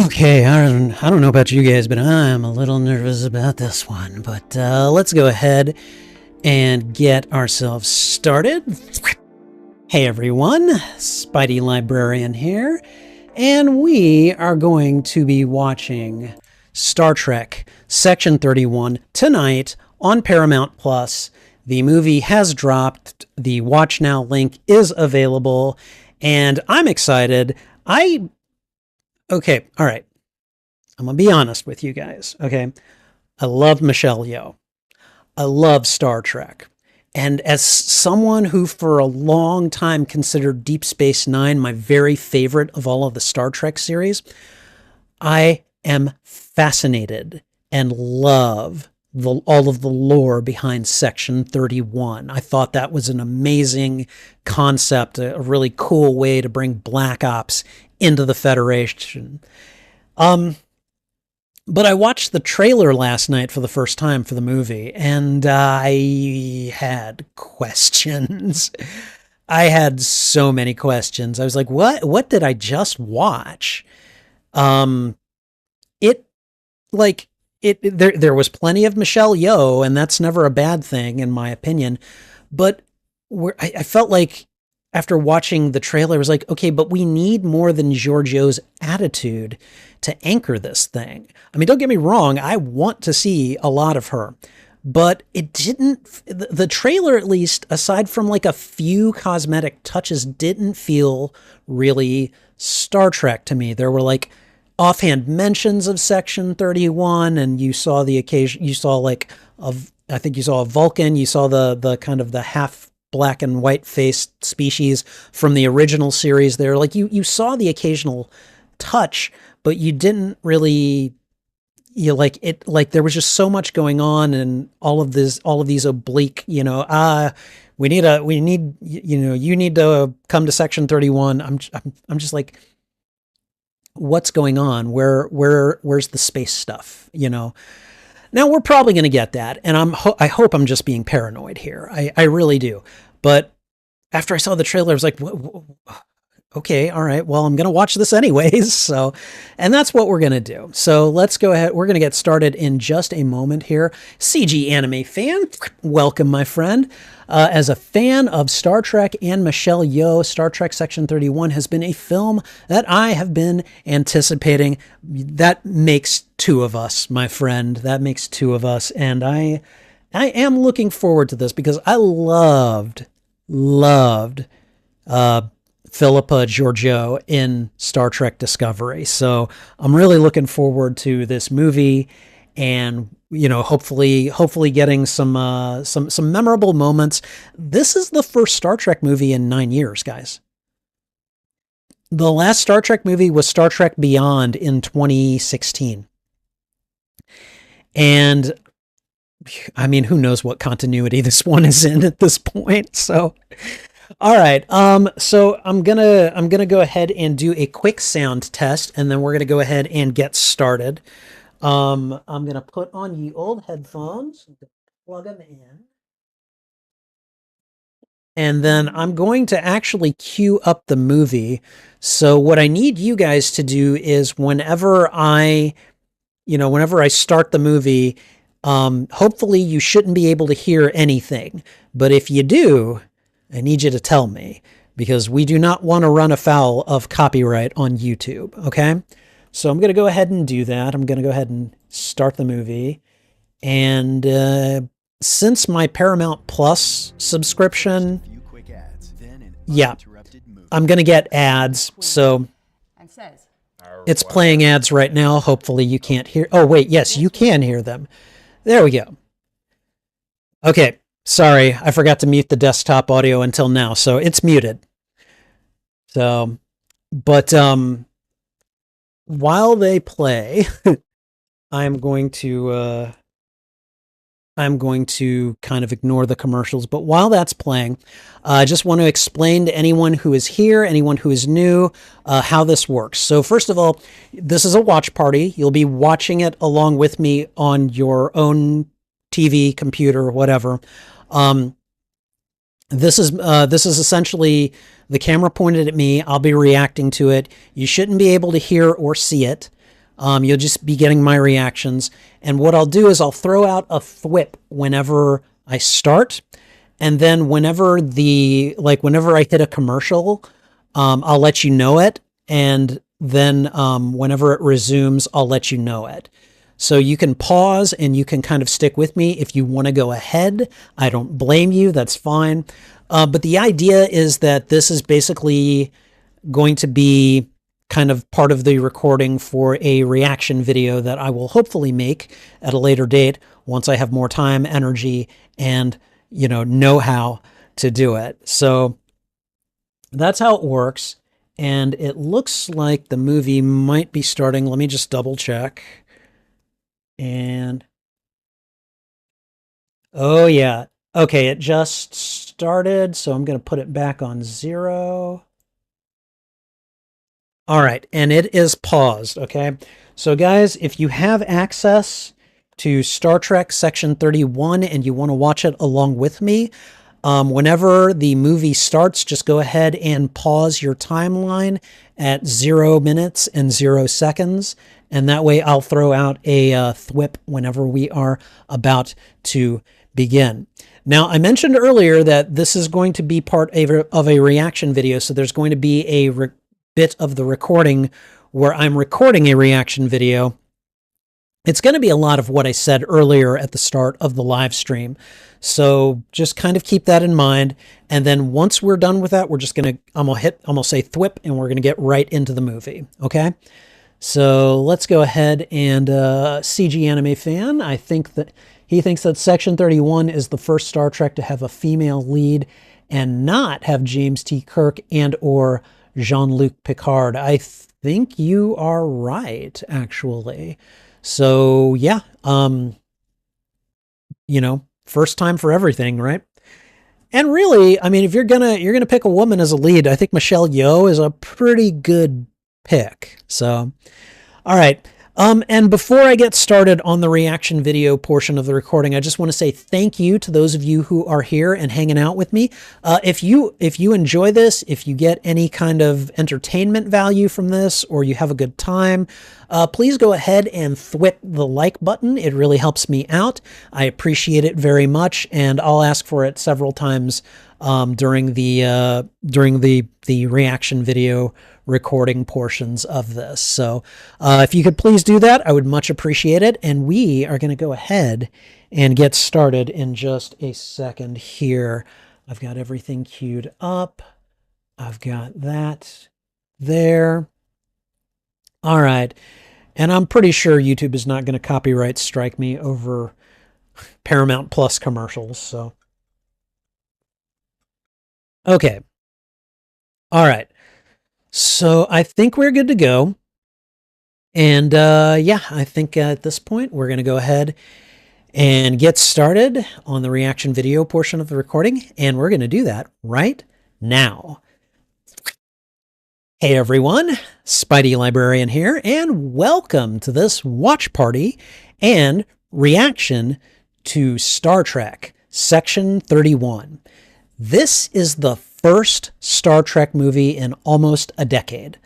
Okay, I don't know about you guys, but I'm a little nervous about this one. But let's go ahead and get ourselves started. Hey everyone, Spidey Librarian here, and we are going to be watching Star Trek Section 31 tonight on Paramount Plus. The movie has dropped, the Watch Now link is available, and I'm excited. Okay, all right. I'm going to be honest with you guys, okay? I love Michelle Yeoh. I love Star Trek. And as someone who for a long time considered Deep Space Nine my very favorite of all of the Star Trek series, I am fascinated and love all of the lore behind Section 31. I thought that was an amazing concept, a really cool way to bring Black Ops into the Federation. But I watched the trailer last night for the first time for the movie, and I had questions. I had so many questions. I was like, what did I just watch? There was plenty of Michelle Yeoh, and that's never a bad thing in my opinion. But I felt like after watching the trailer, I was like, okay, but we need more than Georgiou's attitude to anchor this thing. I mean, don't get me wrong, I want to see a lot of her, but it didn't, the trailer at least, aside from like a few cosmetic touches, didn't feel really Star Trek to me. There were like offhand mentions of Section 31, and you saw the occasion, you saw like, I think you saw a Vulcan, you saw the kind of the half black and white faced species from the original series there. Like you saw the occasional touch, but you didn't really, like there was just so much going on, and all of these oblique, you need, you need to come to Section 31. I'm just like, what's going on? Where's the space stuff? Now we're probably going to get that, and I hope I'm just being paranoid here. I really do. But after I saw the trailer, I was like, okay, all right, well, I'm going to watch this anyways. So, and that's what we're going to do. So let's go ahead. We're going to get started in just a moment here. CG anime fan, welcome, my friend. As a fan of Star Trek and Michelle Yeoh, Star Trek Section 31 has been a film that I have been anticipating. That makes two of us, my friend. That makes two of us. And I am looking forward to this because I loved Philippa Georgiou in Star Trek Discovery. So I'm really looking forward to this movie, and hopefully getting some memorable moments. This is the first Star Trek movie in 9 years, guys. The last Star Trek movie was Star Trek Beyond in 2016. And I mean, who knows what continuity this one is in at this point. So all right, so I'm gonna go ahead and do a quick sound test, and then we're gonna go ahead and get started. I'm gonna put on ye old headphones, plug them in, and then I'm going to actually queue up the movie. So what I need you guys to do is whenever I start the movie, hopefully you shouldn't be able to hear anything, but if you do, I need you to tell me, because we do not want to run afoul of copyright on YouTube, okay? So I'm going to go ahead and do that. I'm going to go ahead and start the movie. And since my Paramount Plus subscription, yeah, I'm going to get ads. So it's playing ads right now. Hopefully you can't hear. Oh, wait, yes, you can hear them. There we go. Okay. Sorry, I forgot to mute the desktop audio until now, so it's muted. So, but while they play, I'm going to kind of ignore the commercials. But while that's playing, I just want to explain to anyone who is here, anyone who is new, how this works. So first of all, this is a watch party. You'll be watching it along with me on your own TV, computer, whatever. This is essentially the camera pointed at me. I'll be reacting to it. You shouldn't be able to hear or see it. You'll just be getting my reactions. And what I'll do is I'll throw out a thwip whenever I start. And then whenever whenever I hit a commercial, I'll let you know it. And then whenever it resumes, I'll let you know it. So you can pause and you can kind of stick with me if you want to go ahead. I don't blame you. That's fine. But the idea is that this is basically going to be kind of part of the recording for a reaction video that I will hopefully make at a later date once I have more time, energy, and, know how to do it. So that's how it works. And it looks like the movie might be starting. Let me just double check. And oh yeah. Okay, it just started, so I'm going to put it back on 0. All right, and it is paused, okay? So guys, if you have access to Star Trek Section 31 and you want to watch it along with me, whenever the movie starts, just go ahead and pause your timeline at 0 minutes and 0 seconds. And that way I'll throw out a thwip whenever we are about to begin. Now, I mentioned earlier that this is going to be part of a reaction video. So there's going to be a bit of the recording where I'm recording a reaction video. It's going to be a lot of what I said earlier at the start of the live stream. So just kind of keep that in mind. And then once we're done with that, I'm going to say thwip, and we're going to get right into the movie. Okay. So let's go ahead and, CG Anime Fan, I think that he thinks that Section 31 is the first Star Trek to have a female lead and not have James T. Kirk and or Jean-Luc Picard. I think you are right, actually. So yeah, first time for everything, right? And really, I mean, if you're gonna pick a woman as a lead, I think Michelle Yeoh is a pretty good pick. So, all right. And before I get started on the reaction video portion of the recording, I just want to say thank you to those of you who are here and hanging out with me. If you enjoy this, if you get any kind of entertainment value from this, or you have a good time, please go ahead and thwip the like button. It really helps me out. I appreciate it very much, and I'll ask for it several times during the reaction video recording portions of this. So if you could please do that, I would much appreciate it. And we are going to go ahead and get started in just a second here. I've got everything queued up. I've got that there. All right. And I'm pretty sure YouTube is not going to copyright strike me over Paramount Plus commercials. So, okay. All right. So I think we're good to go. And yeah, I think at this point, we're going to go ahead and get started on the reaction video portion of the recording. And we're going to do that right now. Hey everyone, Spidey Librarian here, and welcome to this watch party and reaction to Star Trek Section 31. This is the first Star Trek movie in almost a decade.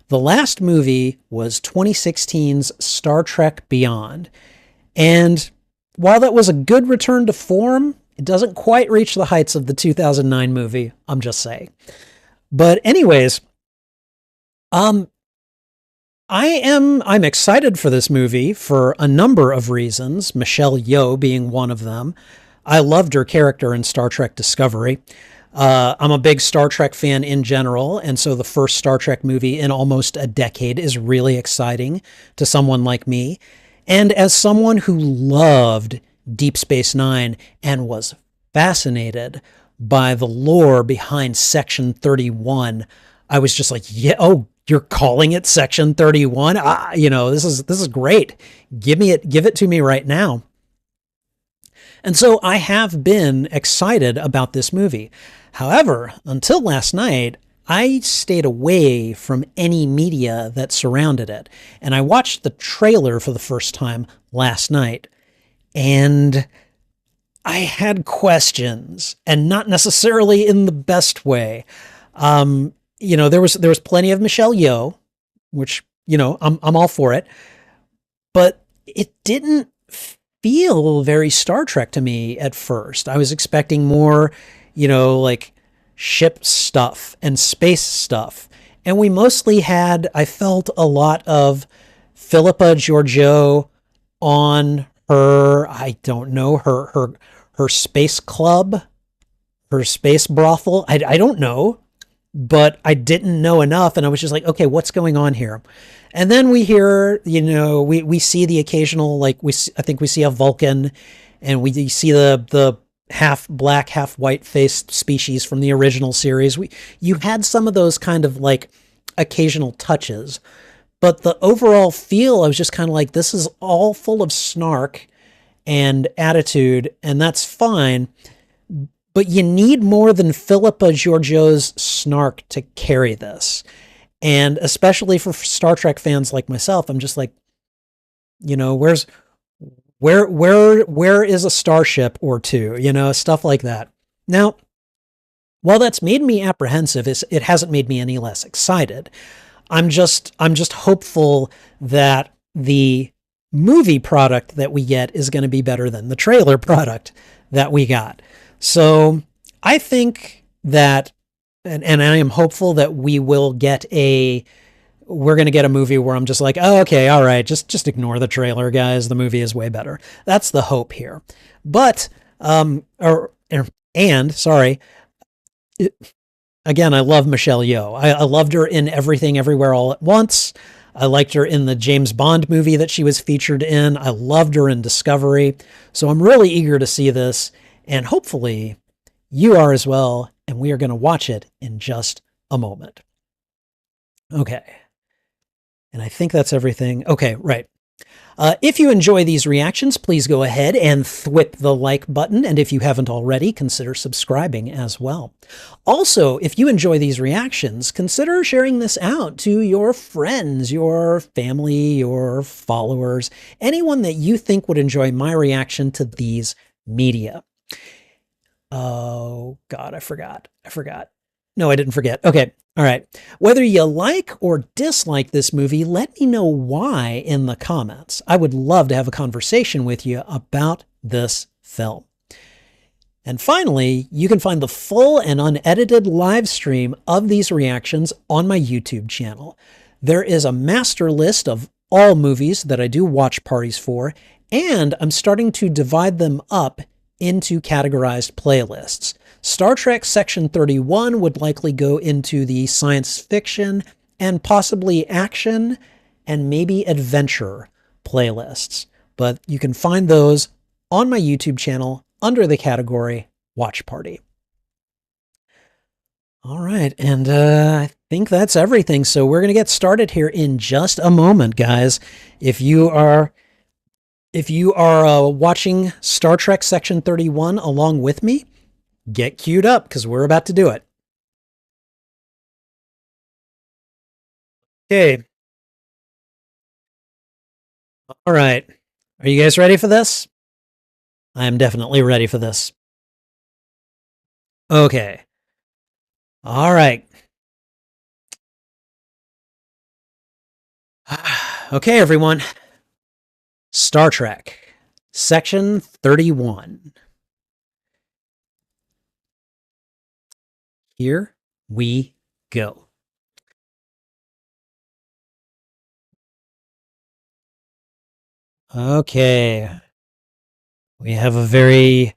The last movie was 2016's Star Trek Beyond. And while that was a good return to form, it doesn't quite reach the heights of the 2009 movie, I'm just saying. But anyways, I'm excited for this movie for a number of reasons, Michelle Yeoh being one of them. I loved her character in Star Trek Discovery. I'm a big Star Trek fan in general, and so the first Star Trek movie in almost a decade is really exciting to someone like me. And as someone who loved Deep Space Nine and was fascinated by the lore behind Section 31, I was just like, yeah, oh, you're calling it Section 31? This is great. Give it to me right now. And so I have been excited about this movie. However, until last night, I stayed away from any media that surrounded it. And I watched the trailer for the first time last night. And I had questions, and not necessarily in the best way. There was plenty of Michelle Yeoh, which, I'm all for it. but it didn't feel very Star Trek to me at first. I was expecting more, like ship stuff and space stuff. And we mostly had, I felt, a lot of Philippa Georgiou on her, I don't know, her space club, her space brothel. I don't know, but I didn't know enough. And I was just like, okay, what's going on here? And then we hear, we see the occasional, like I think we see a Vulcan, and we see the half black, half white faced species from the original series. You had some of those kind of like occasional touches, but the overall feel, I was just kind of like, this is all full of snark and attitude, and that's fine. But you need more than Philippa Georgiou's snark to carry this. And especially for Star Trek fans like myself, I'm just like, where is a starship or two, stuff like that. Now, while that's made me apprehensive, it hasn't made me any less excited. I'm just hopeful that the movie product that we get is going to be better than the trailer product that we got. So I think that, and I am hopeful that we're going to get a movie where I'm just like, oh, okay, all right, just ignore the trailer, guys. The movie is way better. That's the hope here. But, sorry, again, I love Michelle Yeoh. I loved her in Everything Everywhere All at Once. I liked her in the James Bond movie that she was featured in. I loved her in Discovery. So I'm really eager to see this, and hopefully you are as well, and we are going to watch it in just a moment. Okay. And I think that's everything. Okay, right. If you enjoy these reactions, please go ahead and thwip the like button. And if you haven't already, consider subscribing as well. Also, if you enjoy these reactions, consider sharing this out to your friends, your family, your followers, anyone that you think would enjoy my reaction to these media. Oh, God, I forgot. No, I didn't forget. Okay. All right. Whether you like or dislike this movie, let me know why in the comments. I would love to have a conversation with you about this film. And finally, you can find the full and unedited live stream of these reactions on my YouTube channel. There is a master list of all movies that I do watch parties for, and I'm starting to divide them up into categorized playlists. Star Trek Section 31 would likely go into the science fiction and possibly action and maybe adventure playlists. But you can find those on my YouTube channel under the category Watch Party. All right, and I think that's everything. So we're going to get started here in just a moment, guys. If you are watching Star Trek Section 31 along with me, get queued up because we're about to do it. Okay. All right. Are you guys ready for this? I am definitely ready for this. Okay. All right. Okay, everyone. Star Trek Section 31. Here we go. Okay. We have a very,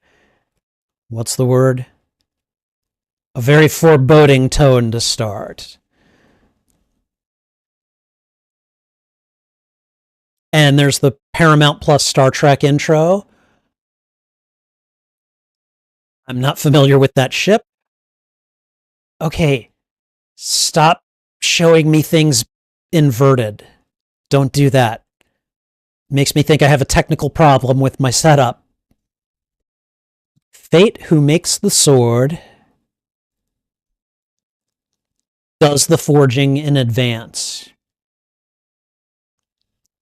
what's the word? A very foreboding tone to start. And there's the Paramount Plus Star Trek intro. I'm not familiar with that ship. Okay. Stop showing me things inverted. Don't do that. Makes me think I have a technical problem with my setup. Fate, who makes the sword, does the forging in advance.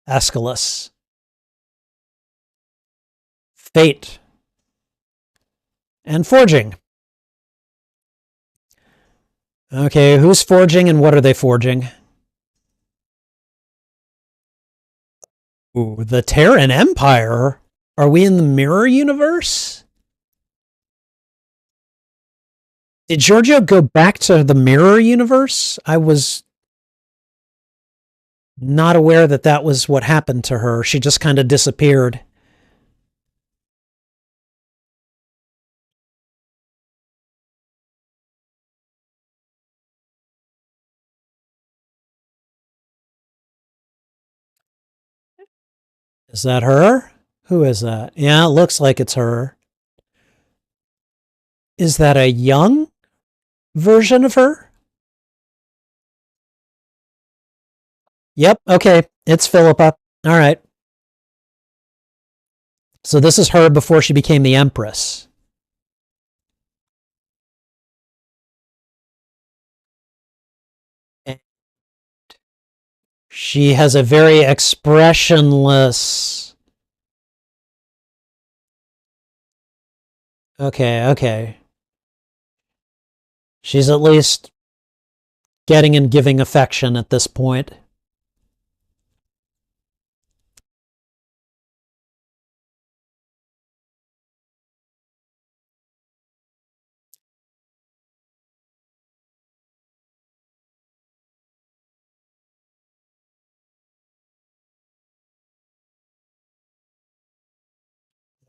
Aeschylus. Fate. And forging. Okay, who's forging and what are they forging? Ooh, the Terran Empire? Are we in the mirror universe? Did Georgiou go back to the mirror universe? I was not aware that that was what happened to her. She just kind of disappeared. Is that her? Who is that? Yeah, it looks like it's her. Is that a young version of her? Yep, okay. It's Philippa. All right. So this is her before she became the Empress. She has a very expressionless. Okay, okay. She's at least getting and giving affection at this point.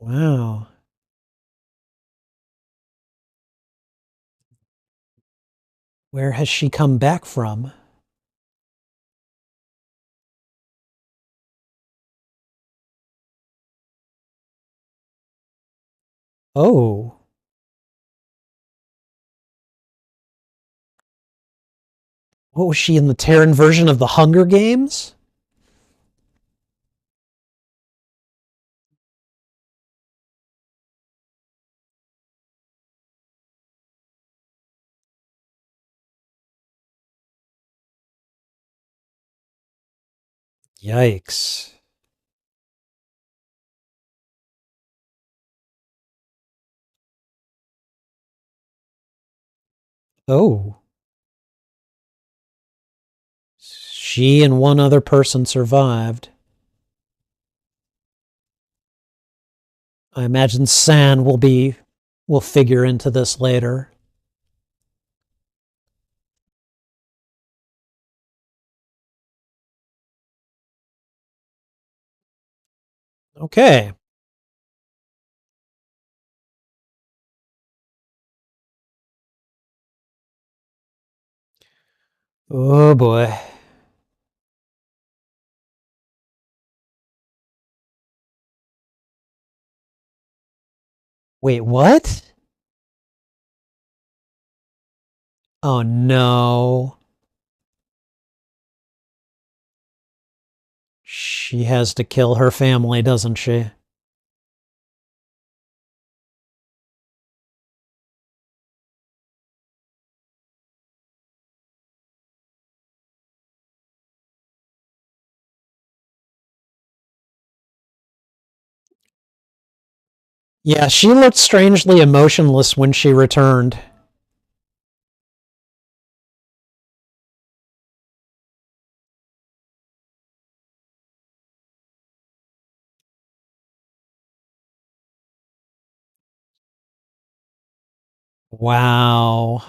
Wow. Where has she come back from? Oh. What was she in the Terran version of the Hunger Games? Yikes. Oh. She and one other person survived. I imagine San will figure into this later. Okay. Oh boy. Wait, what? Oh no. She has to kill her family, doesn't she? Yeah, she looked strangely emotionless when she returned. Wow.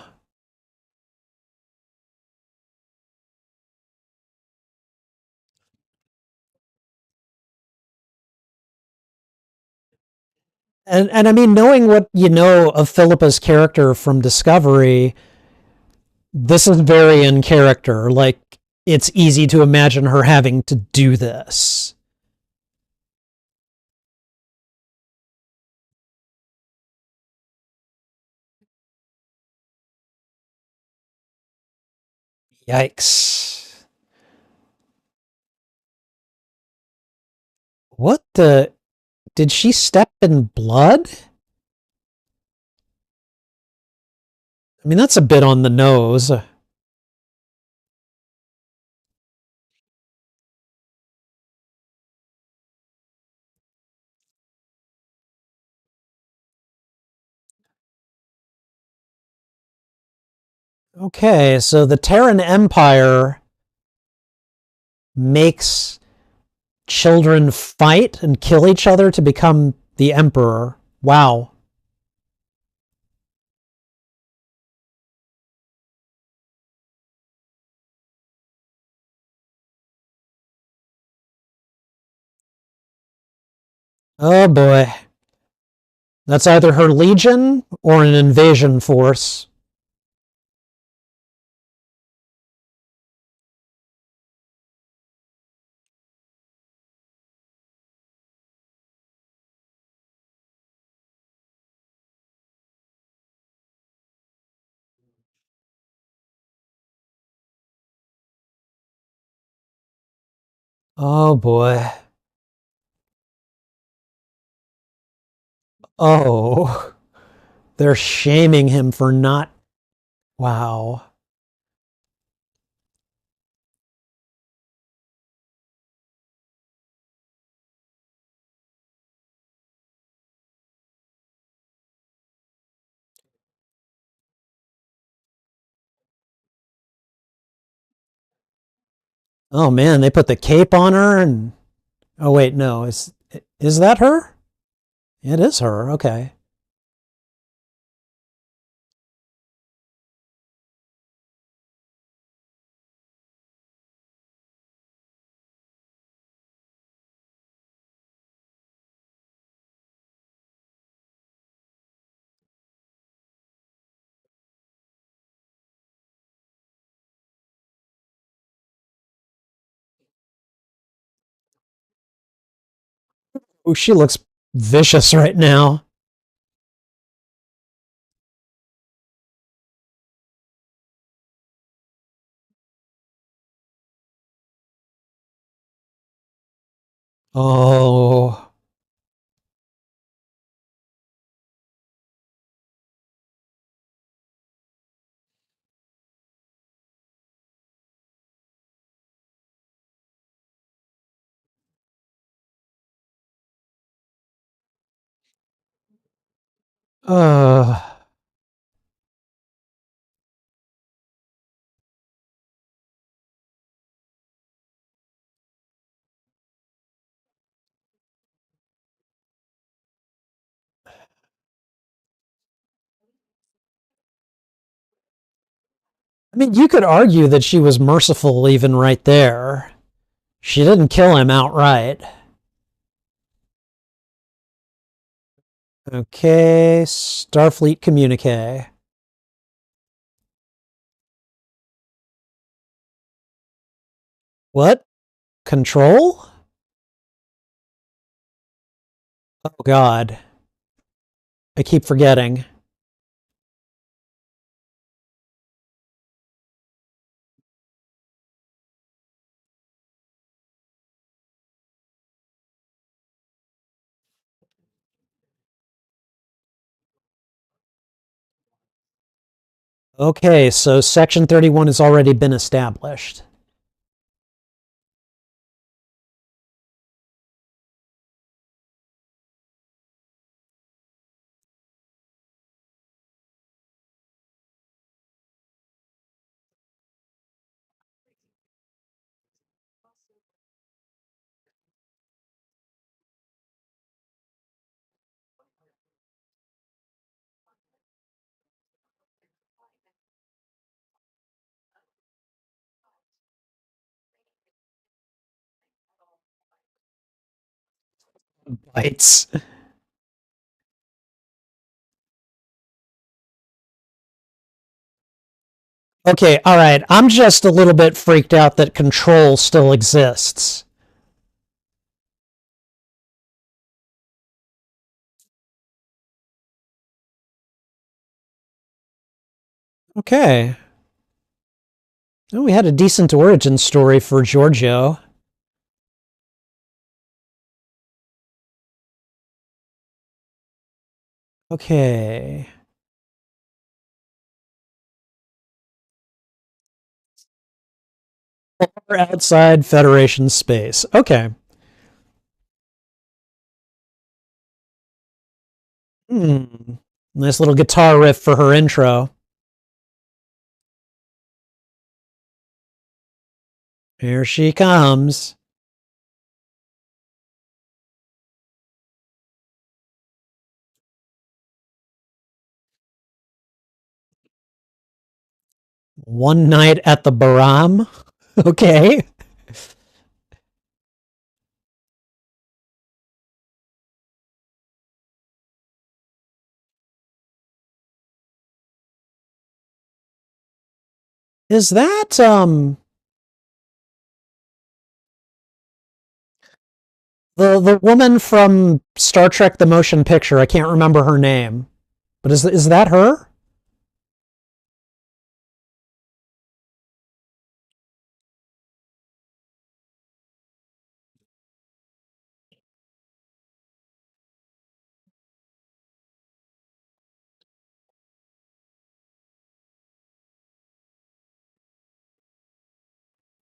And I mean, knowing what you know of Philippa's character from Discovery, this is very in character. Like, it's easy to imagine her having to do this. Yikes. What the? Did she step in blood? I mean, that's a bit on the nose. Okay, so the Terran Empire makes children fight and kill each other to become the emperor. Wow. Oh boy. That's either her legion or an invasion force. Oh boy. Oh. They're shaming him for not. Wow. Oh man, they put the cape on her and oh wait, no. Is that her? It is her. Okay. Oh, she looks vicious right now. Oh. Uh I mean, you could argue that she was merciful even right there. She didn't kill him outright. Okay, Starfleet communique. What? Control? Oh god. I keep forgetting. Okay, so Section 31 has already been established. Bites. Okay, all right. I'm just a little bit freaked out that control still exists. Okay. Well, we had a decent origin story for Georgiou. Okay. Or outside Federation space. Okay. Hmm. Nice little guitar riff for her intro. Here she comes. One night at the Baram. Okay. Is that the woman from Star Trek the Motion Picture? I can't remember her name. But is that her?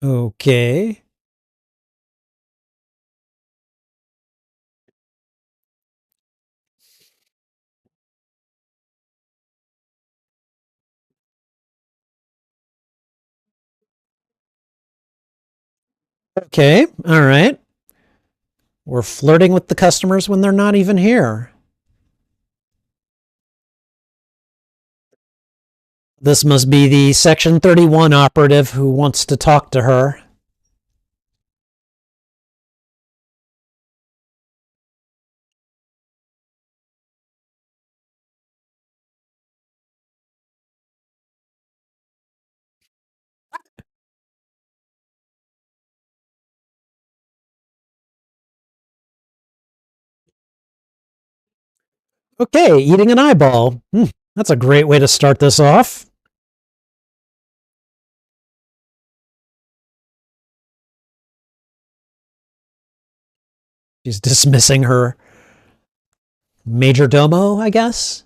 Okay. Okay. All right. We're flirting with the customers when they're not even here. This must be the Section 31 operative who wants to talk to her. Okay, eating an eyeball. That's a great way to start this off. She's dismissing her major domo, I guess.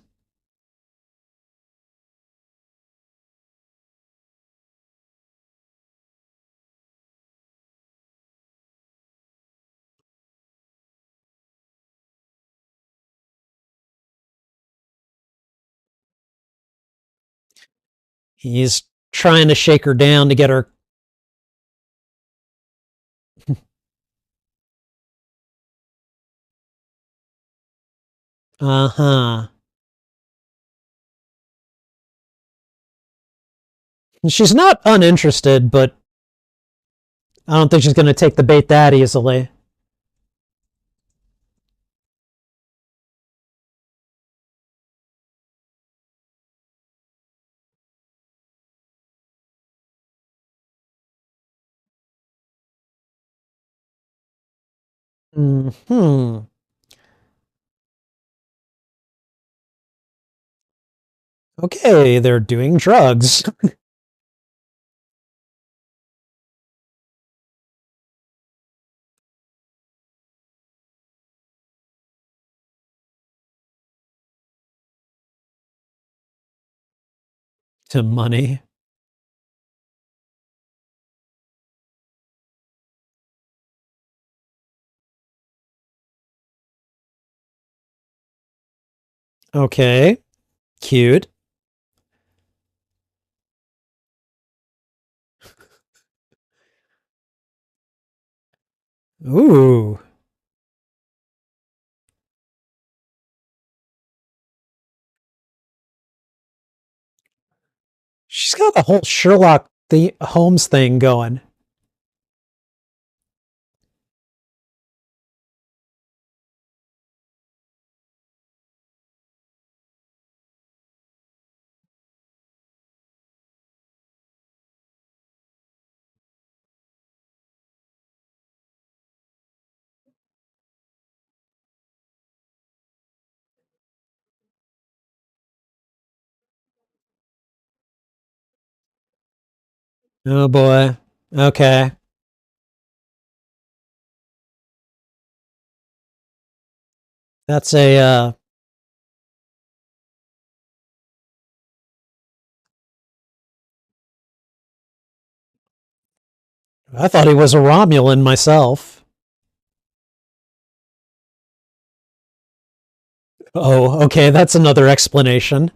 He's trying to shake her down to get her. Uh huh. She's not uninterested, but I don't think she's going to take the bait that easily. Hmm. Okay, they're doing drugs. To money. Okay, cute. Ooh. She's got a whole Sherlock the Holmes thing going. Oh boy. Okay. That's a I thought he was a Romulan myself. Oh, okay, that's another explanation.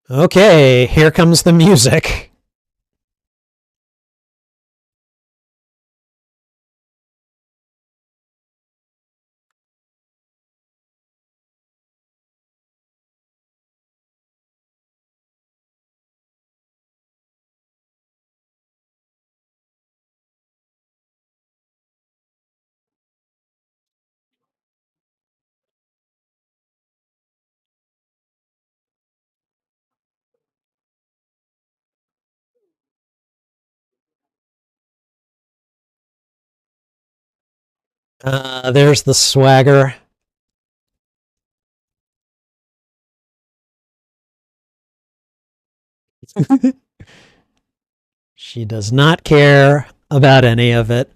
Okay, here comes the music. There's the swagger. She does not care about any of it.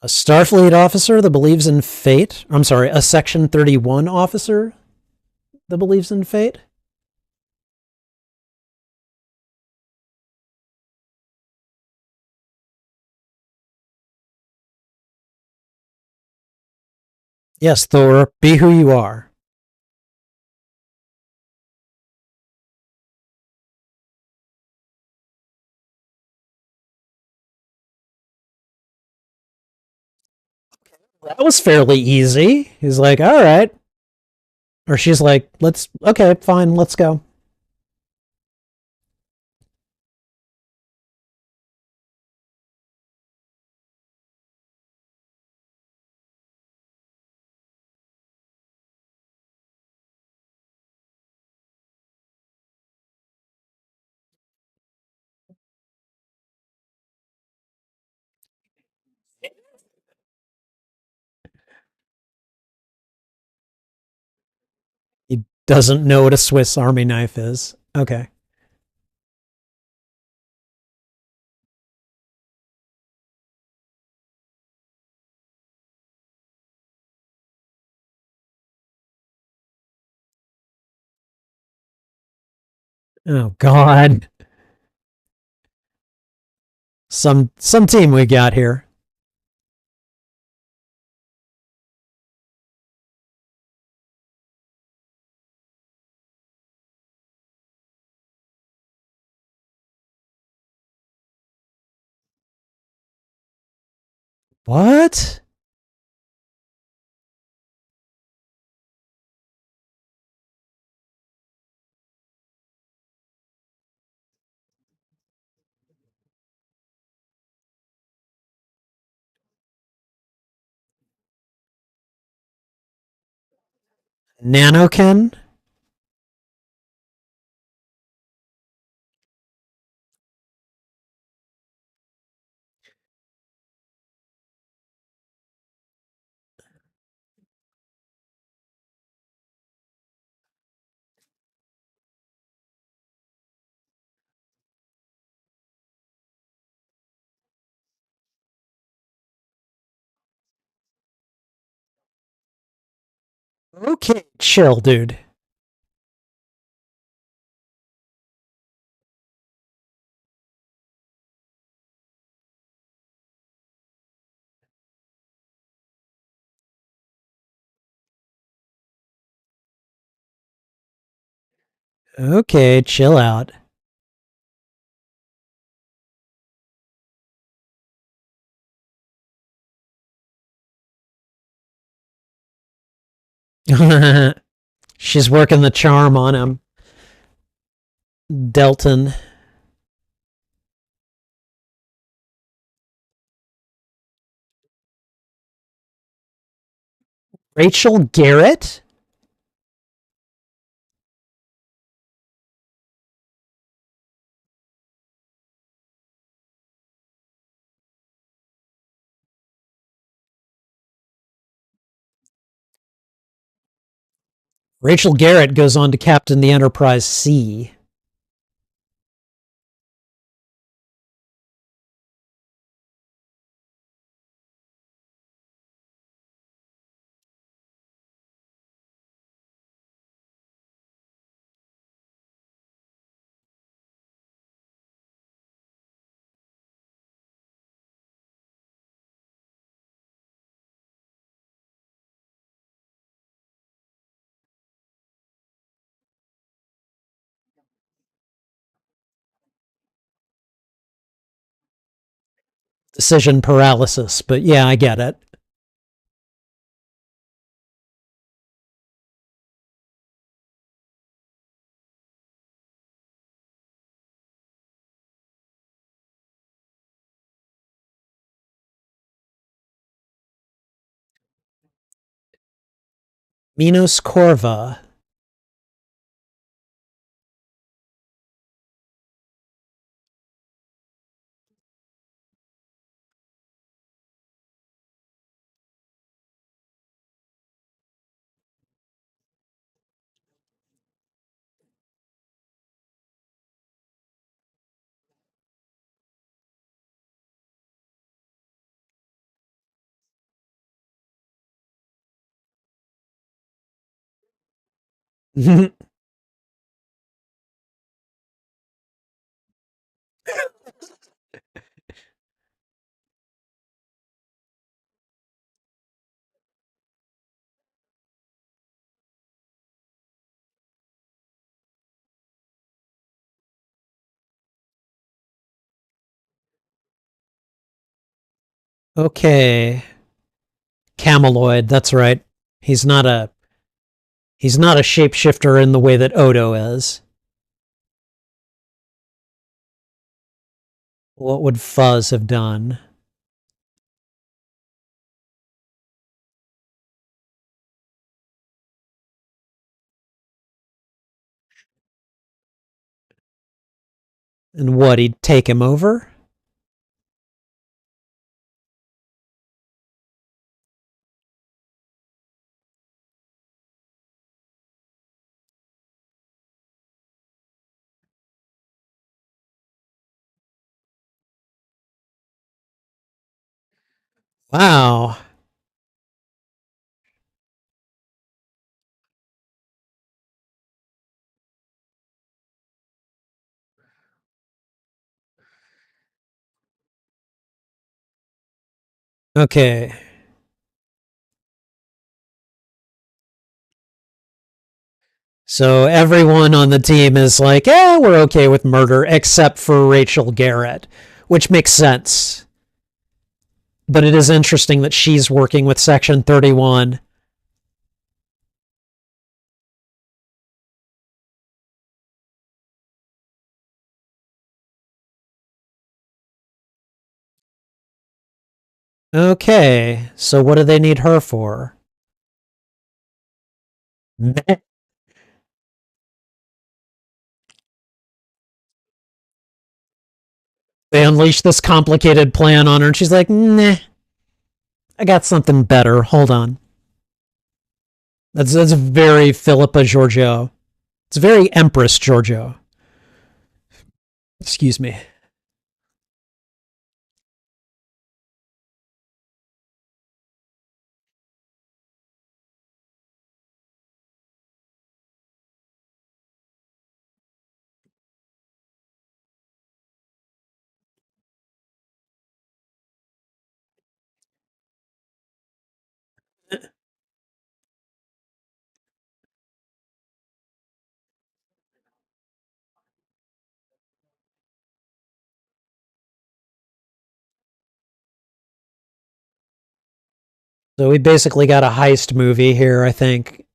A Starfleet officer that believes in fate. I'm sorry, a Section 31 officer that believes in fate. Yes, Thor, be who you are. That was fairly easy. He's like, all right. Or she's like, okay, fine, let's go. He doesn't know what a Swiss Army knife is. Okay. Oh, God. Some team we got here. What? Nanoken? Okay, chill, dude. Okay, chill out. She's working the charm on him. Delton. Rachel Garrett? Rachel Garrett goes on to captain the Enterprise C. decision paralysis, but yeah, I get it. Minos Corva. Okay. Cameloid, that's right. He's not a he's not a shapeshifter in the way that Odo is. What would Fuzz have done? And what, he'd take him over? Wow. Okay. So everyone on the team is like, we're okay with murder except for Rachel Garrett, which makes sense. But it is interesting that she's working with Section 31. Okay, so what do they need her for? They unleash this complicated plan on her, and she's like, nah, I got something better. Hold on. That's very Philippa Georgiou. It's very Empress Georgiou. Excuse me. So we basically got a heist movie here, I think.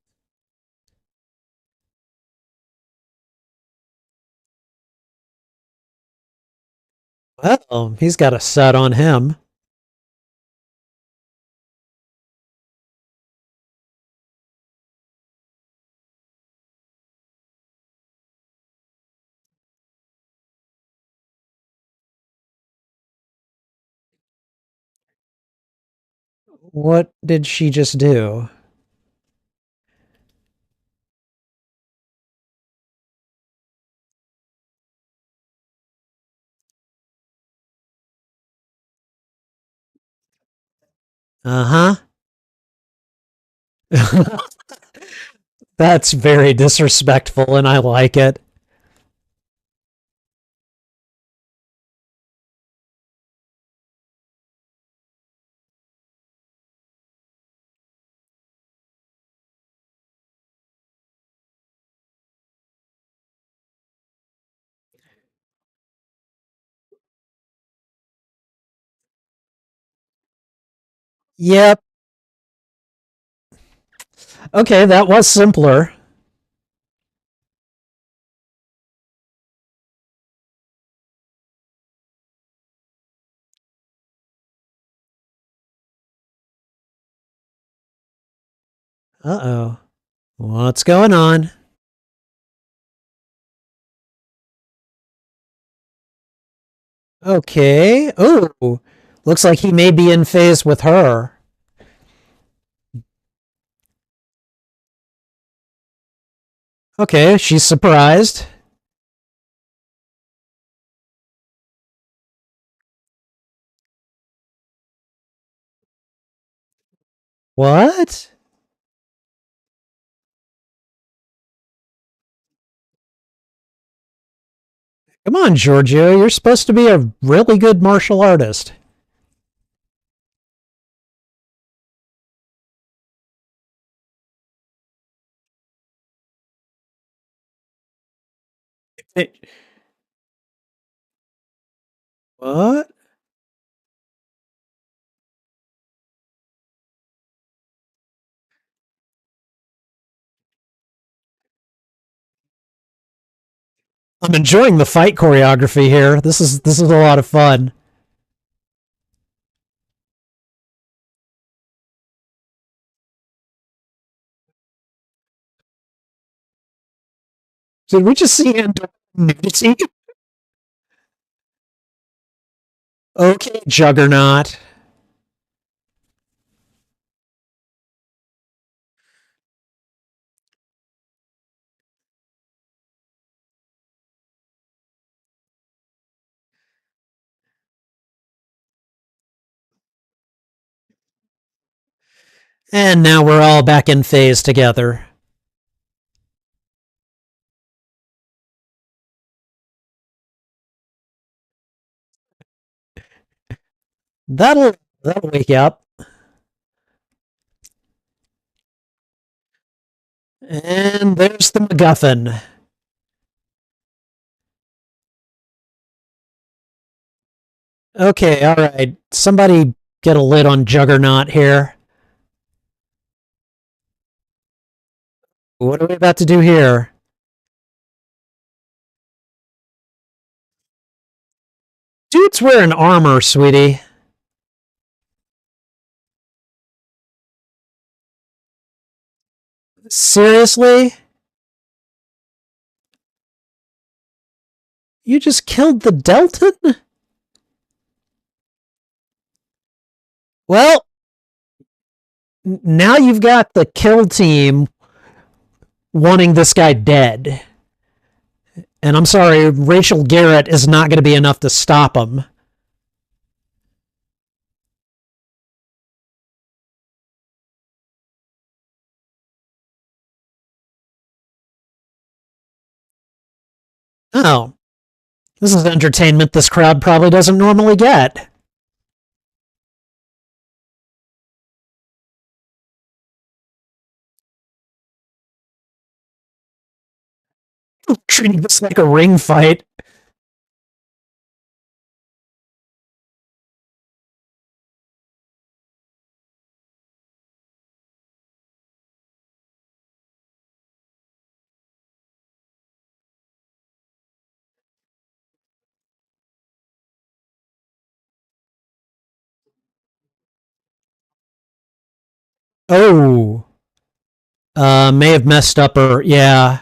Well, he's got a set on him. What did she just do? Uh huh. That's very disrespectful, and I like it. Yep. Okay, that was simpler. Uh oh. What's going on? Okay. Oh, looks like he may be in phase with her. Okay, she's surprised. What? Come on, Giorgio. You're supposed to be a really good martial artist. What? I'm enjoying the fight choreography here. This is a lot of fun. Did we just see Andor nudity? Okay, Juggernaut. And now we're all back in phase together. That'll wake you up. And there's the MacGuffin. Okay, all right. Somebody get a lid on Juggernaut here. What are we about to do here? Dude's wearing armor, sweetie. Seriously? You just killed the Delton? Well, now you've got the kill team wanting this guy dead. And I'm sorry, Rachel Garrett is not going to be enough to stop him. Oh, this is entertainment this crowd probably doesn't normally get. Treating this like a ring fight. Oh, may have messed up her. Yeah.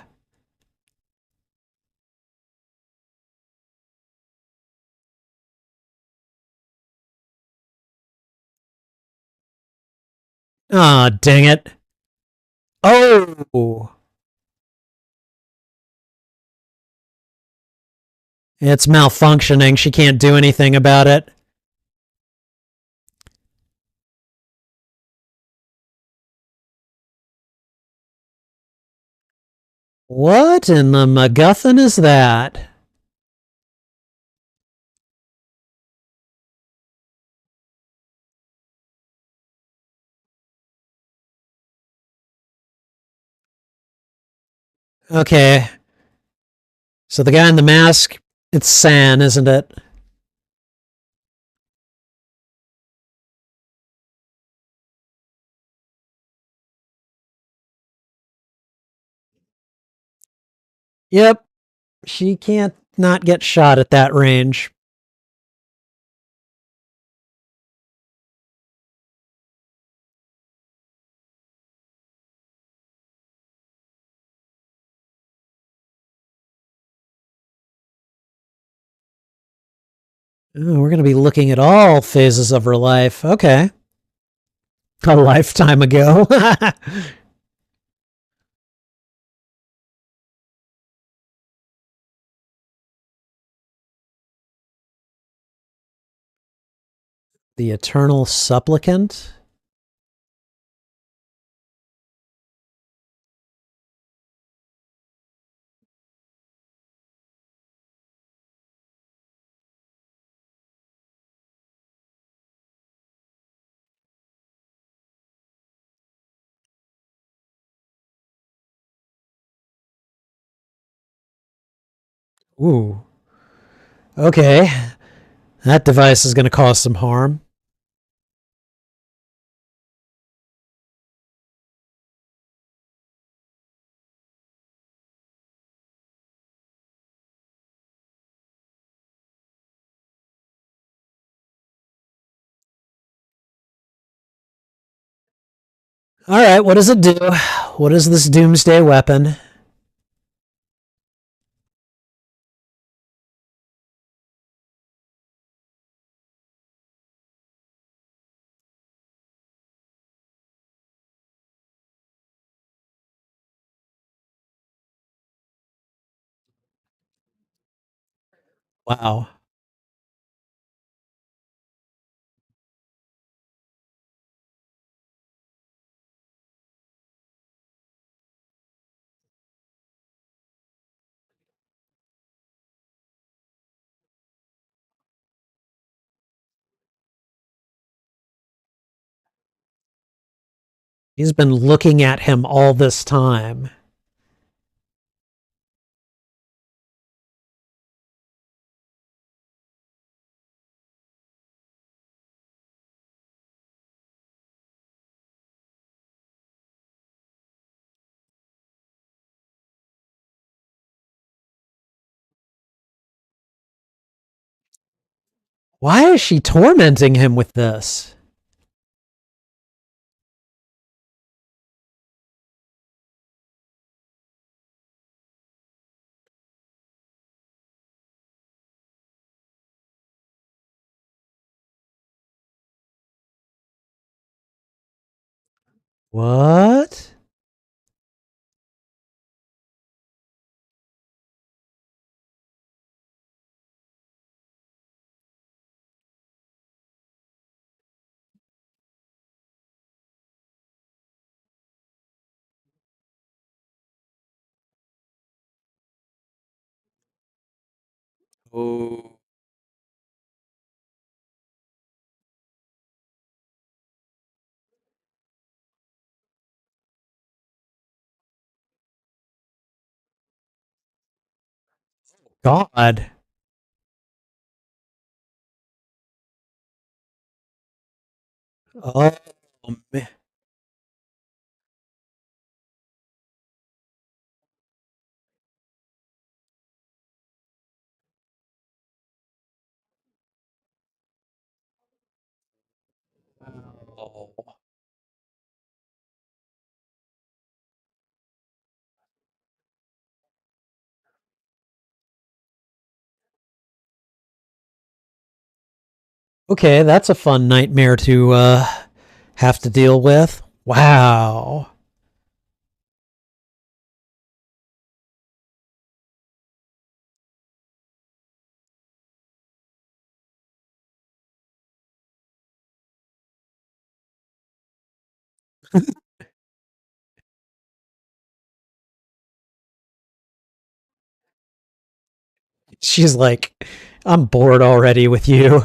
Ah, oh, dang it. Oh, it's malfunctioning. She can't do anything about it. What in the MacGuffin is that? Okay, so the guy in the mask, it's San, isn't it? Yep, she can't not get shot at that range. Oh, we're going to be looking at all phases of her life. Okay. A lifetime ago. The eternal supplicant. Ooh. Okay. That device is going to cause some harm. All right, what does it do? What is this doomsday weapon? Wow. He's been looking at him all this time. Why is she tormenting him with this? What? Oh. God. Oh, man. Okay, that's a fun nightmare to have to deal with. Wow. She's like, I'm bored already with you.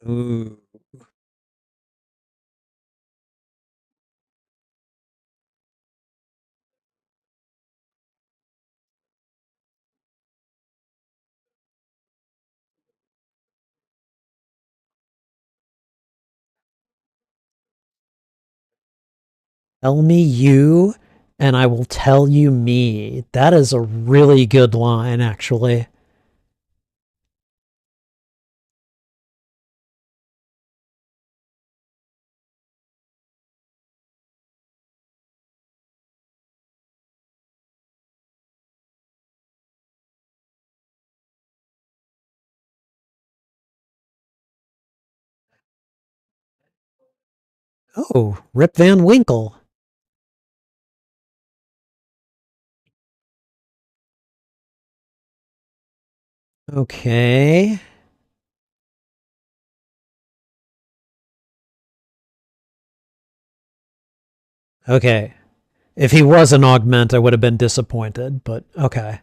Ooh. Tell me you, and I will tell you me. That is a really good line, actually. Oh, Rip Van Winkle. Okay. Okay. If he was an augment, I would have been disappointed, but okay.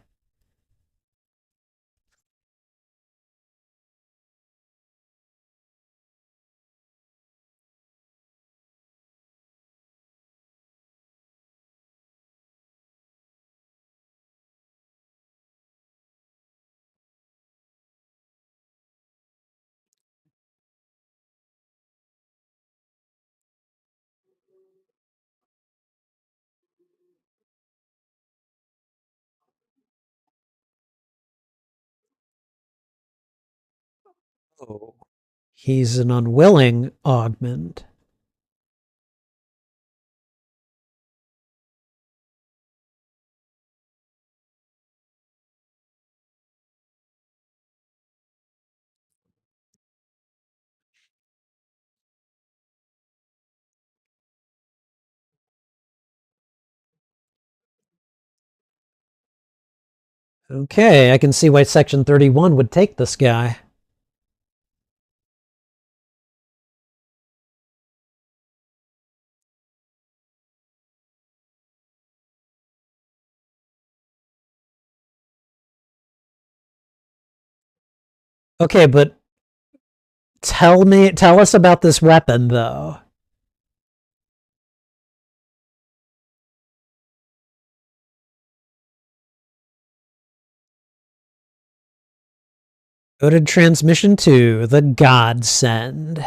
Oh. He's an unwilling augment. Okay, I can see why Section 31 would take this guy. Okay, but tell us about this weapon, though. Go to transmission 2, the Godsend.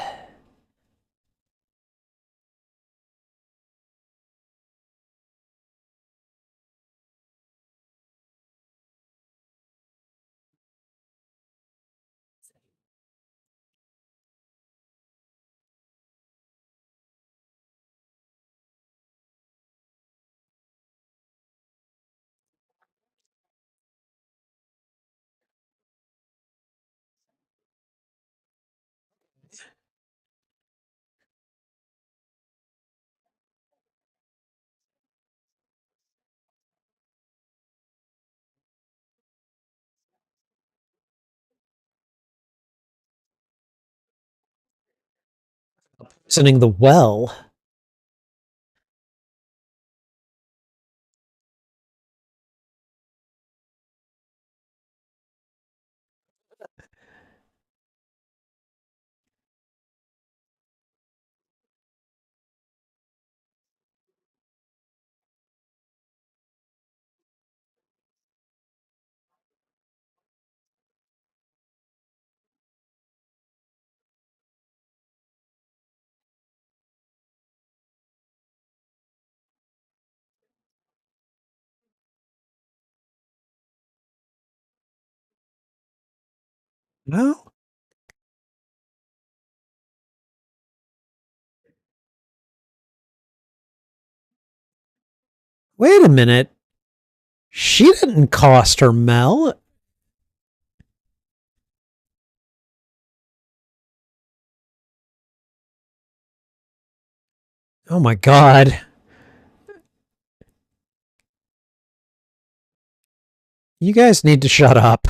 Poisoning the well. No? Wait a minute. She didn't cost her Mel. Oh my god. You guys need to shut up.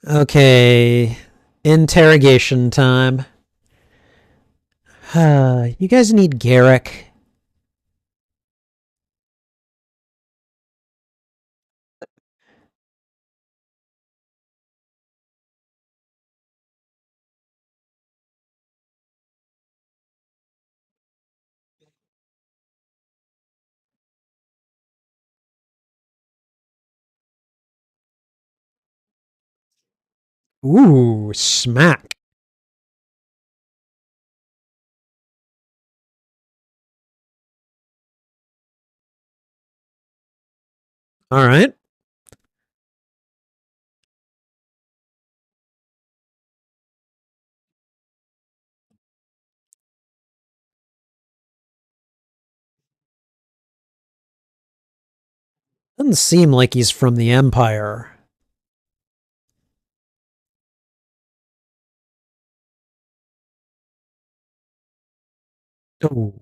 Okay. Interrogation time. You guys need Garrick. Ooh, smack. All right. Doesn't seem like he's from the Empire. Ooh,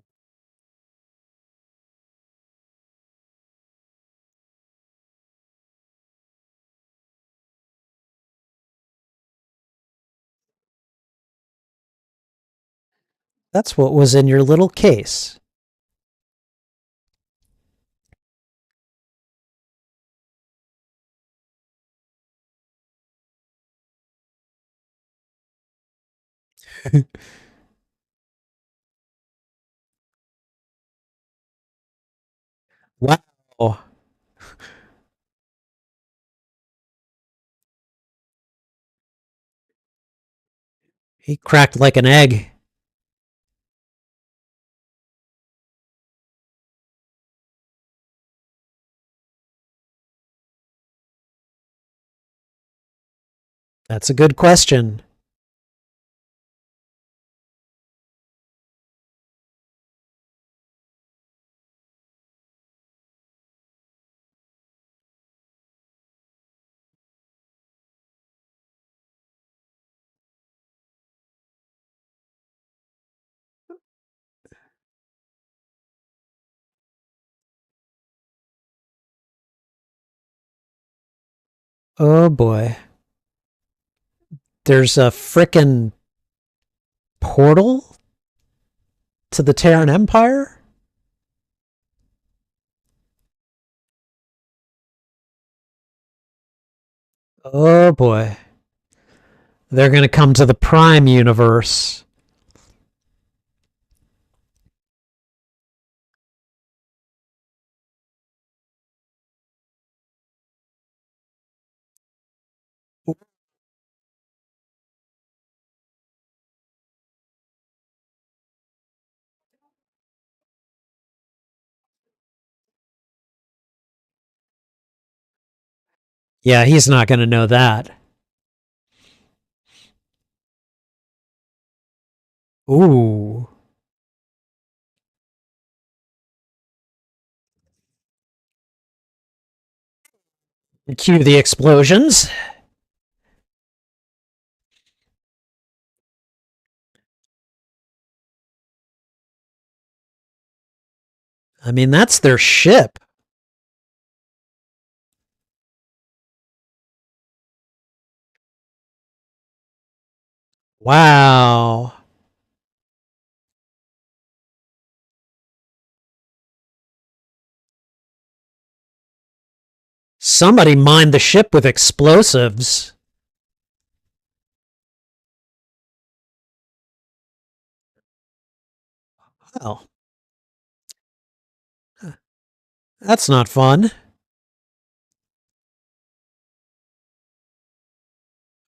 that's what was in your little case. Wow. He cracked like an egg. That's a good question. Oh boy. There's a frickin' portal to the Terran Empire? Oh boy. They're going to come to the Prime universe. Yeah, he's not going to know that. Ooh. Cue the explosions. I mean, that's their ship. Wow. Somebody mined the ship with explosives. Well, that's not fun.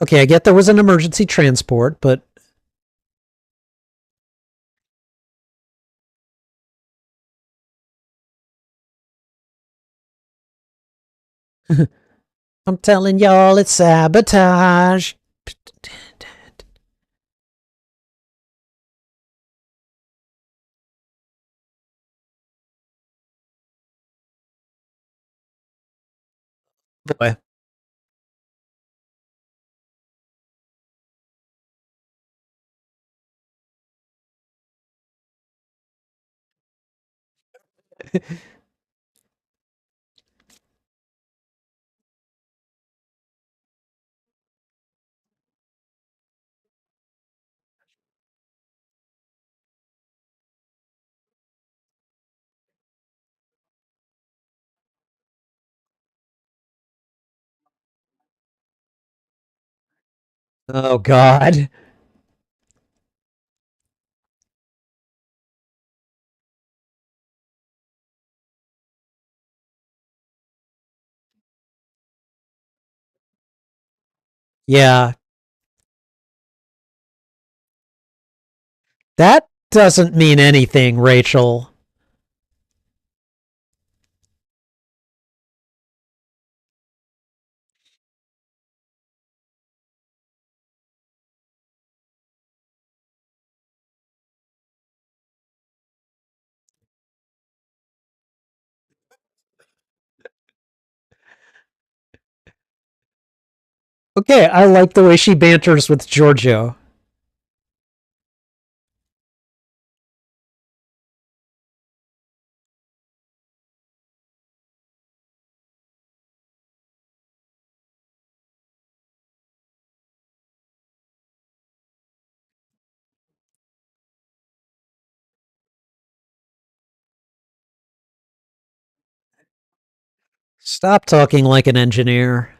Okay, I get there was an emergency transport, but I'm telling y'all it's sabotage. Boy. Oh, God. Yeah, That doesn't mean anything, Rachel. Okay, I like the way she banters with Georgiou. Stop talking like an engineer.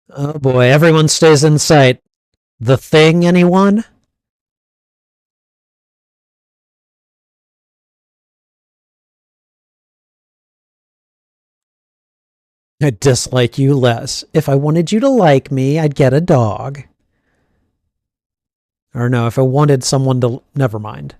Oh boy, everyone stays in sight. The Thing, anyone? I dislike you less. If I wanted you to like me, I'd get a dog. Or no, if I wanted someone to. Never mind.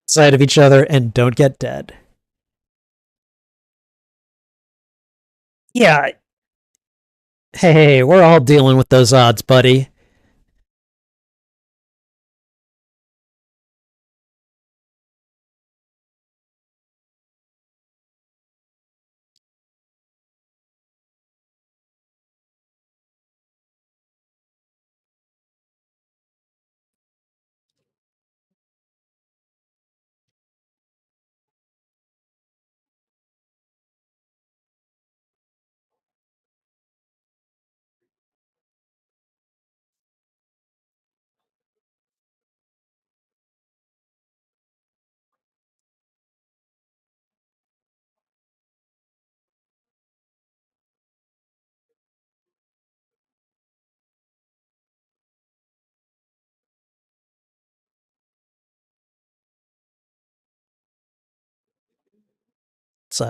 Side of each other and don't get dead. Yeah, hey, we're all dealing with those odds, buddy. It's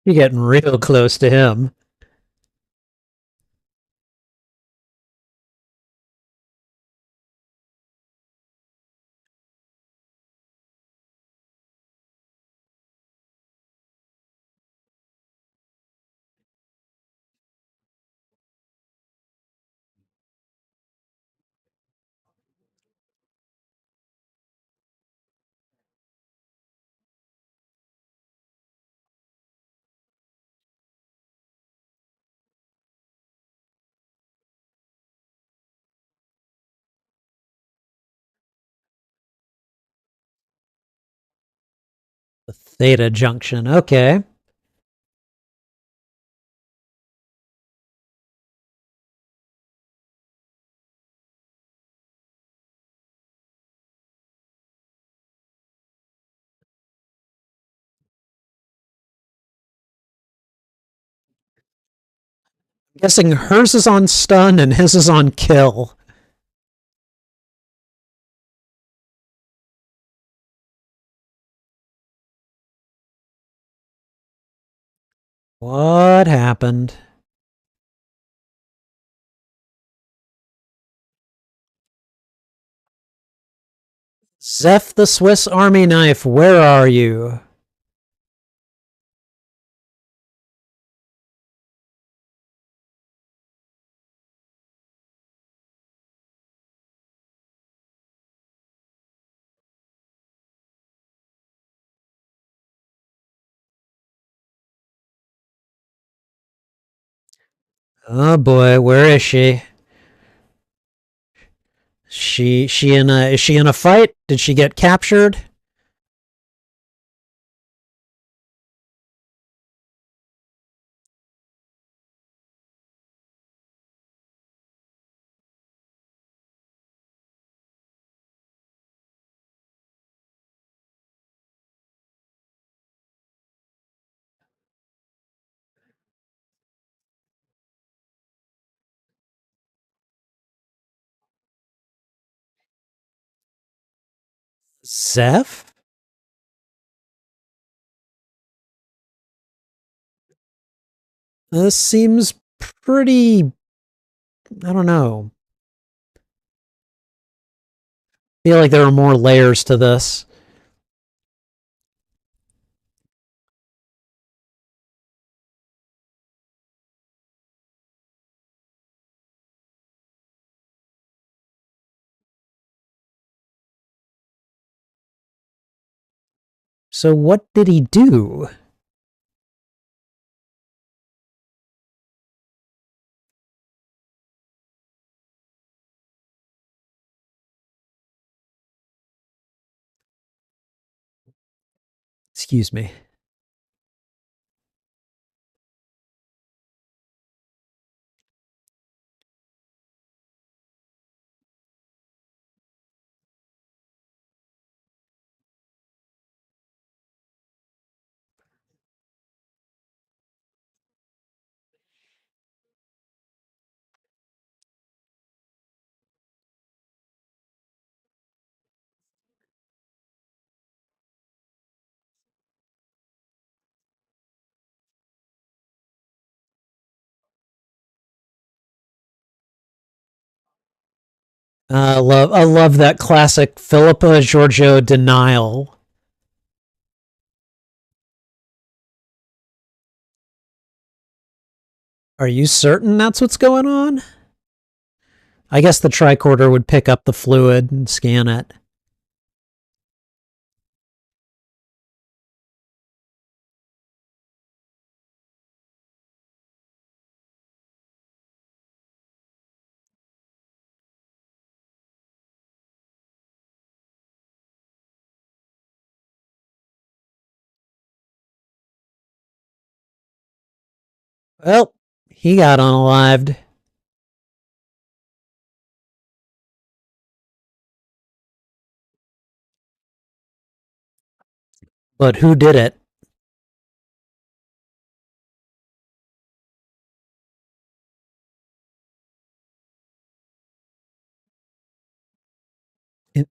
you're getting real close to him. The Theta Junction. Okay. I'm guessing hers is on stun and his is on kill. What happened? Zeph the Swiss Army knife, where are you? Oh boy, where is she? She in a is she in a fight? Did she get captured? Zeph? This seems pretty. I don't know. I feel like there are more layers to this. So what did he do? Excuse me. I love that classic Philippa Georgiou denial. Are you certain that's what's going on? I guess the tricorder would pick up the fluid and scan it. Well, he got unalived. But who did it?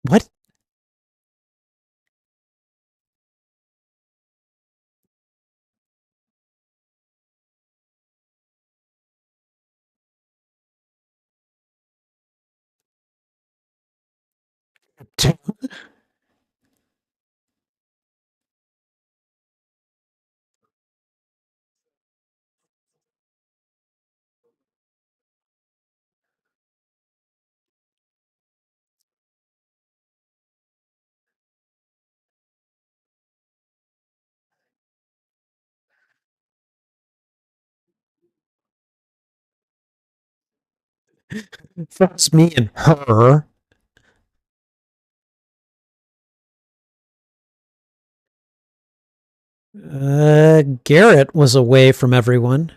What? First me and her. Garrett was away from everyone.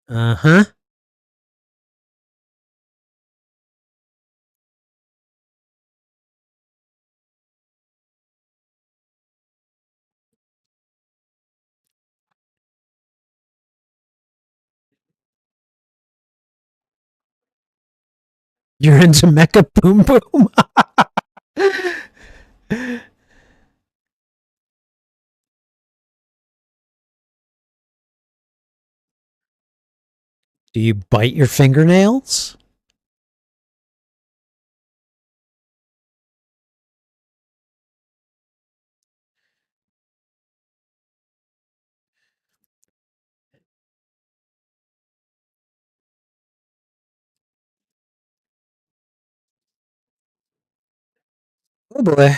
Uh huh. You're into Mecha Boom Boom. Do you bite your fingernails? Oh boy.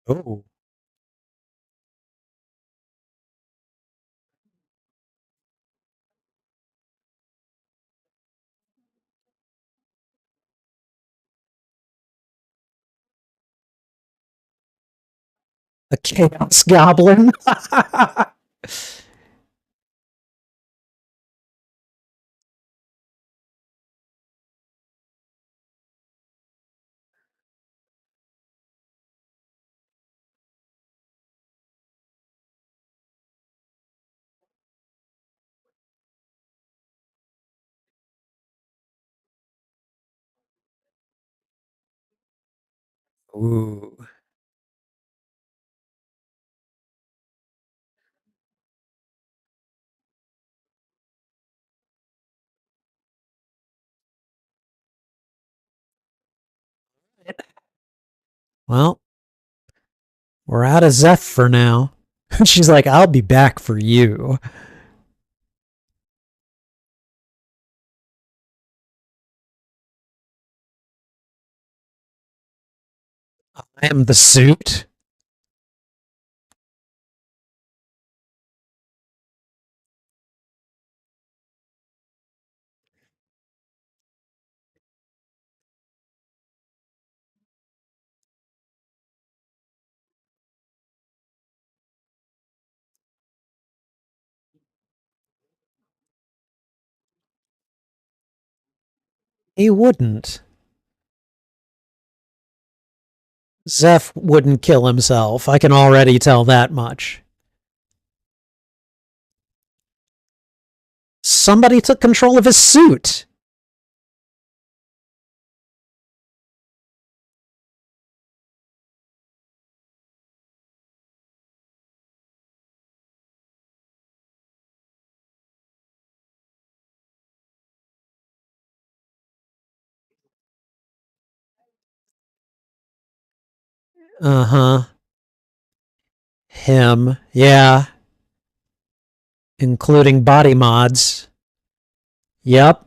Oh. A chaos goblin. Ooh. Well, we're out of Zeph for now. She's like, I'll be back for you. I am the suit. He wouldn't. Zeph wouldn't kill himself. I can already tell that much. Somebody took control of his suit. Uh huh. Him. Yeah. Including body mods. Yep.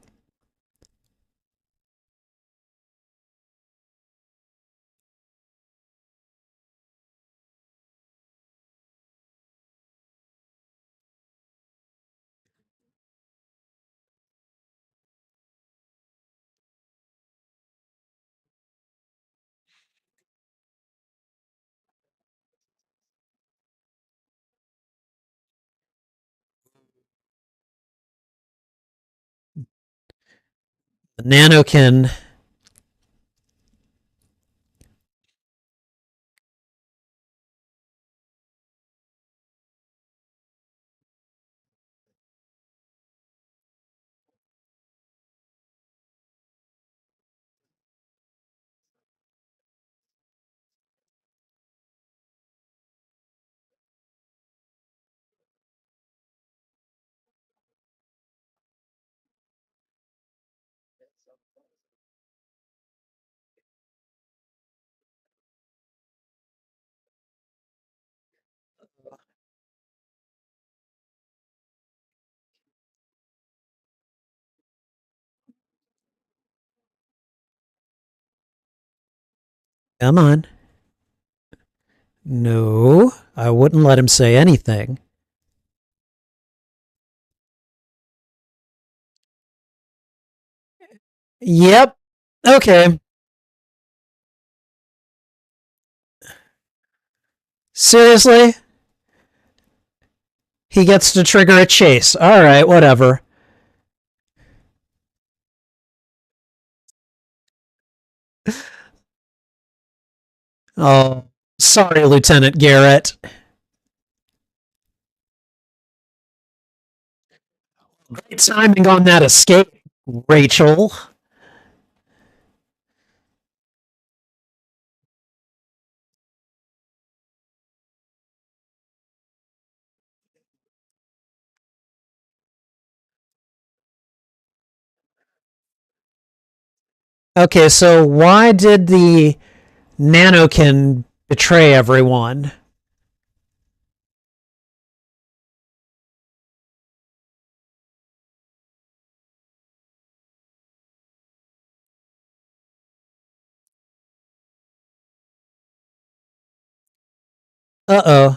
The Nanokin. Come on. No, I wouldn't let him say anything. Yep. Okay. Seriously? He gets to trigger a chase. Alright, whatever. Oh, sorry, Lieutenant Garrett. Great timing on that escape, Rachel. Okay, so why did the Nanokin Betray everyone. Uh-oh.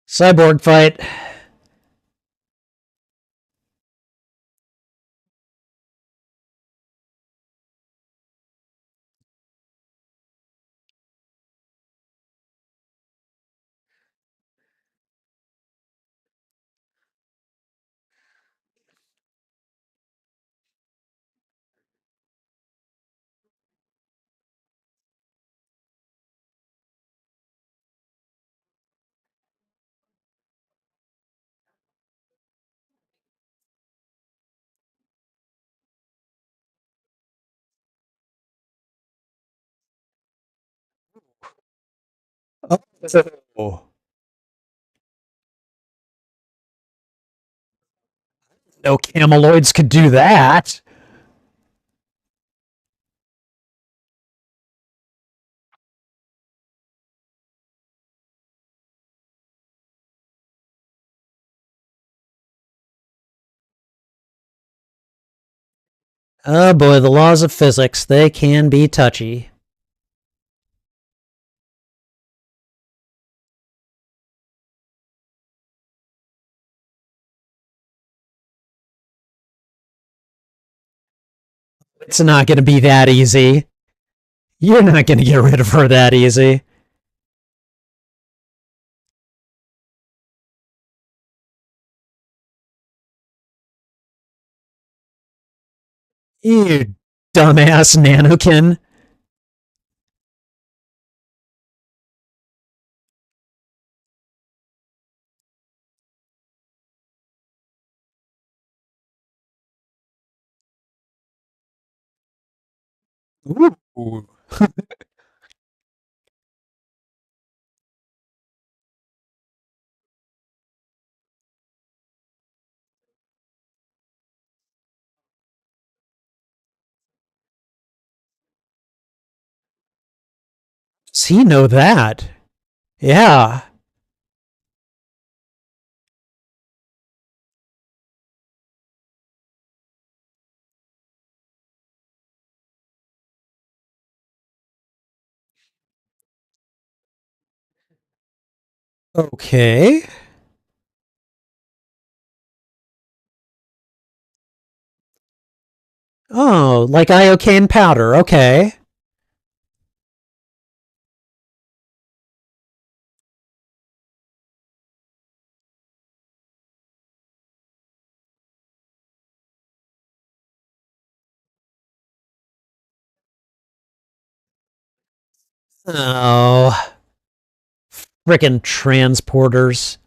Cyborg fight. Oh. No cameloids could do that. Oh boy, the laws of physics, they can be touchy. It's not going to be that easy. You're not going to get rid of her that easy. You dumbass Nanokin. Ooh. Does he know that? Yeah. Okay. Oh, like iocane powder. Okay. Oh, frickin' transporters.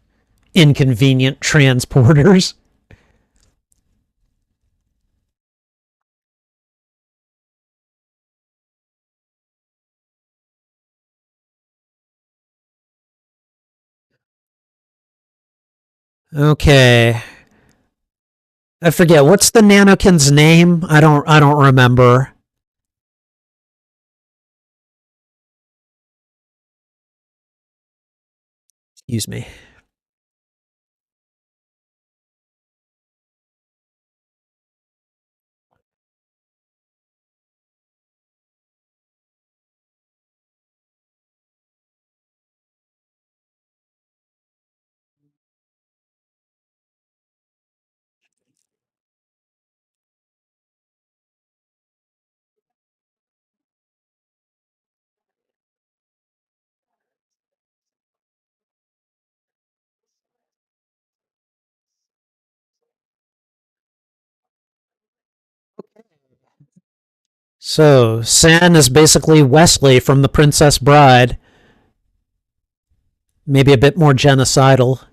Inconvenient transporters. Okay. I forget what's the Nanokin's name? I don't remember. Excuse me. So, San is basically Wesley from The Princess Bride. Maybe a bit more genocidal.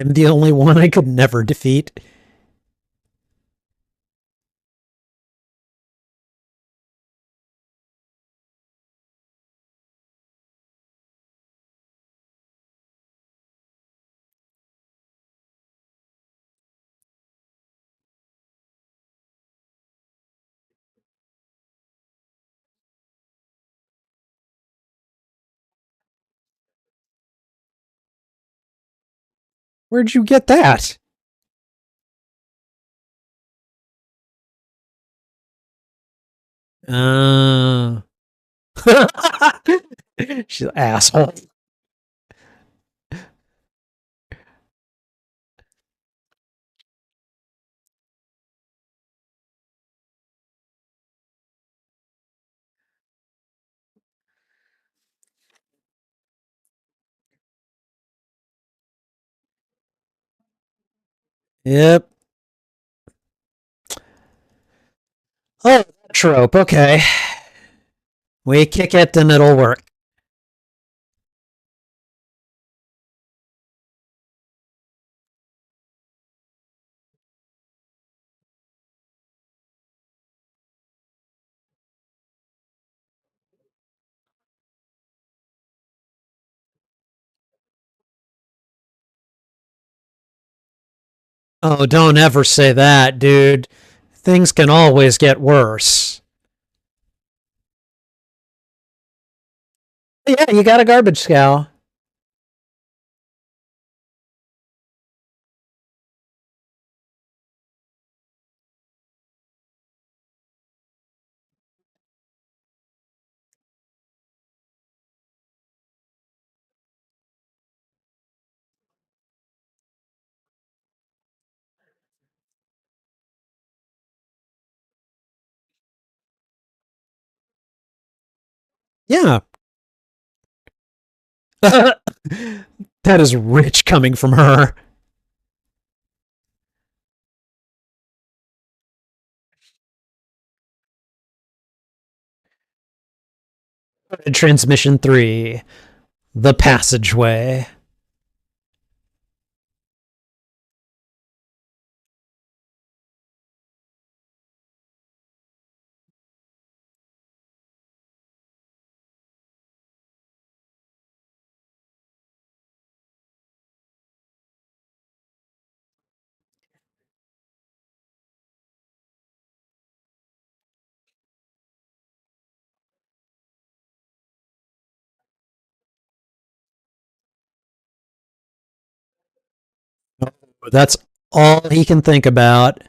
I'm the only one I could never defeat. Where'd you get that? Uh, she's an asshole. Yep. Oh, trope. Okay. We kick it and it'll work. Oh, don't ever say that, dude. Things can always get worse. Yeah, you got a garbage scow. Yeah. That is rich coming from her. Transmission 3. The Passageway. That's all he can think about.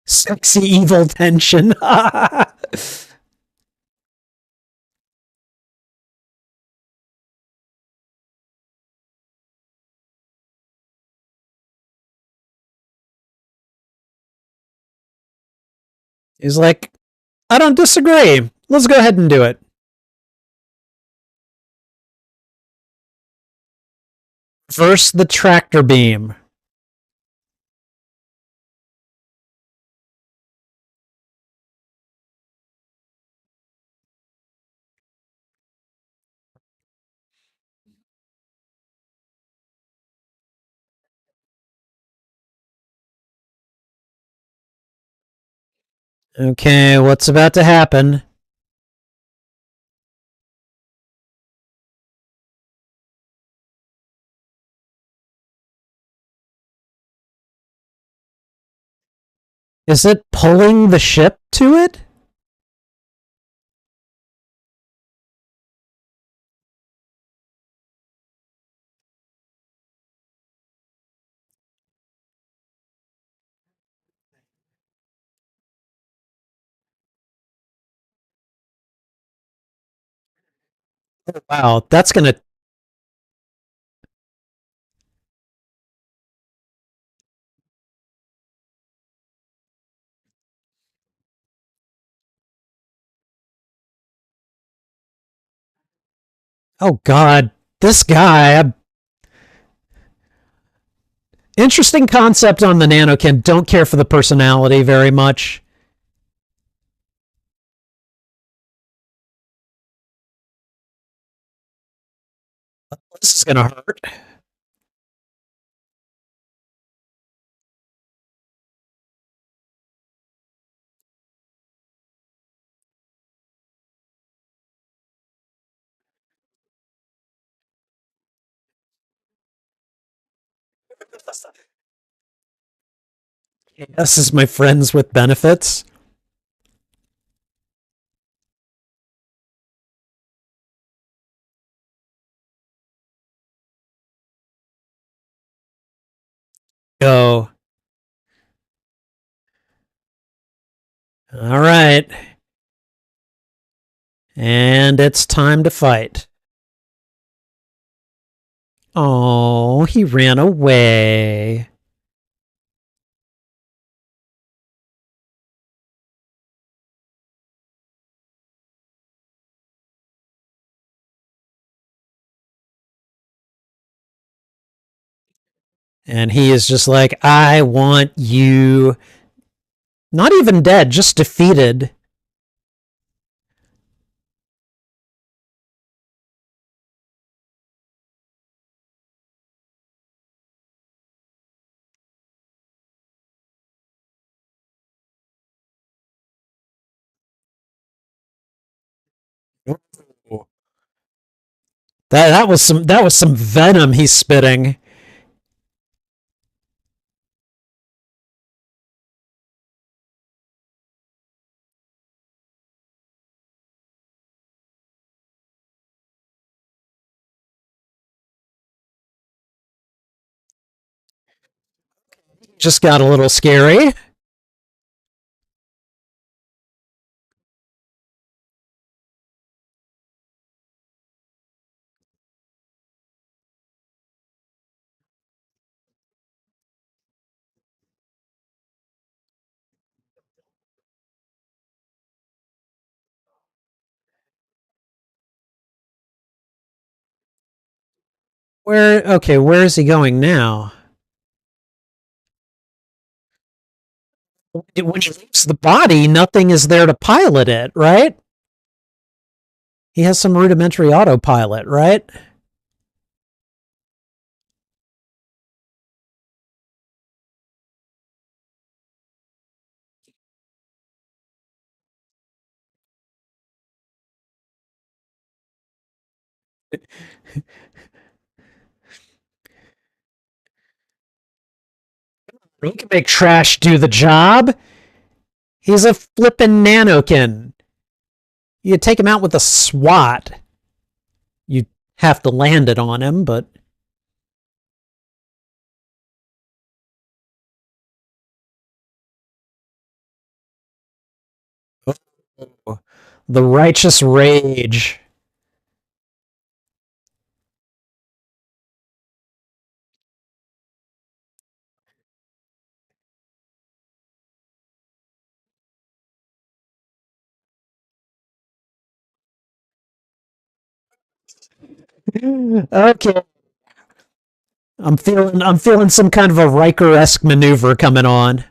Sexy evil tension. He's like, I don't disagree. Let's go ahead and do it. First, the tractor beam. Okay, what's about to happen? Is it pulling the ship to it? Wow, that's gonna. Oh God, this guy. Interesting concept on the nanokin. Don't care for the personality very much. This is gonna hurt. This is my friends with benefits. Go. All right. And it's time to fight. Oh, he ran away. And he is just like, I want you. Not even dead, just defeated. That was some venom he's spitting. Just got a little scary. Where is he going now? When he leaves the body, nothing is there to pilot it, right? He has some rudimentary autopilot, right? He can make trash do the job. He's a flippin' nanokin. You take him out with a SWAT. You have to land it on him, but the righteous rage. Okay, I'm feeling some kind of a Riker-esque maneuver coming on.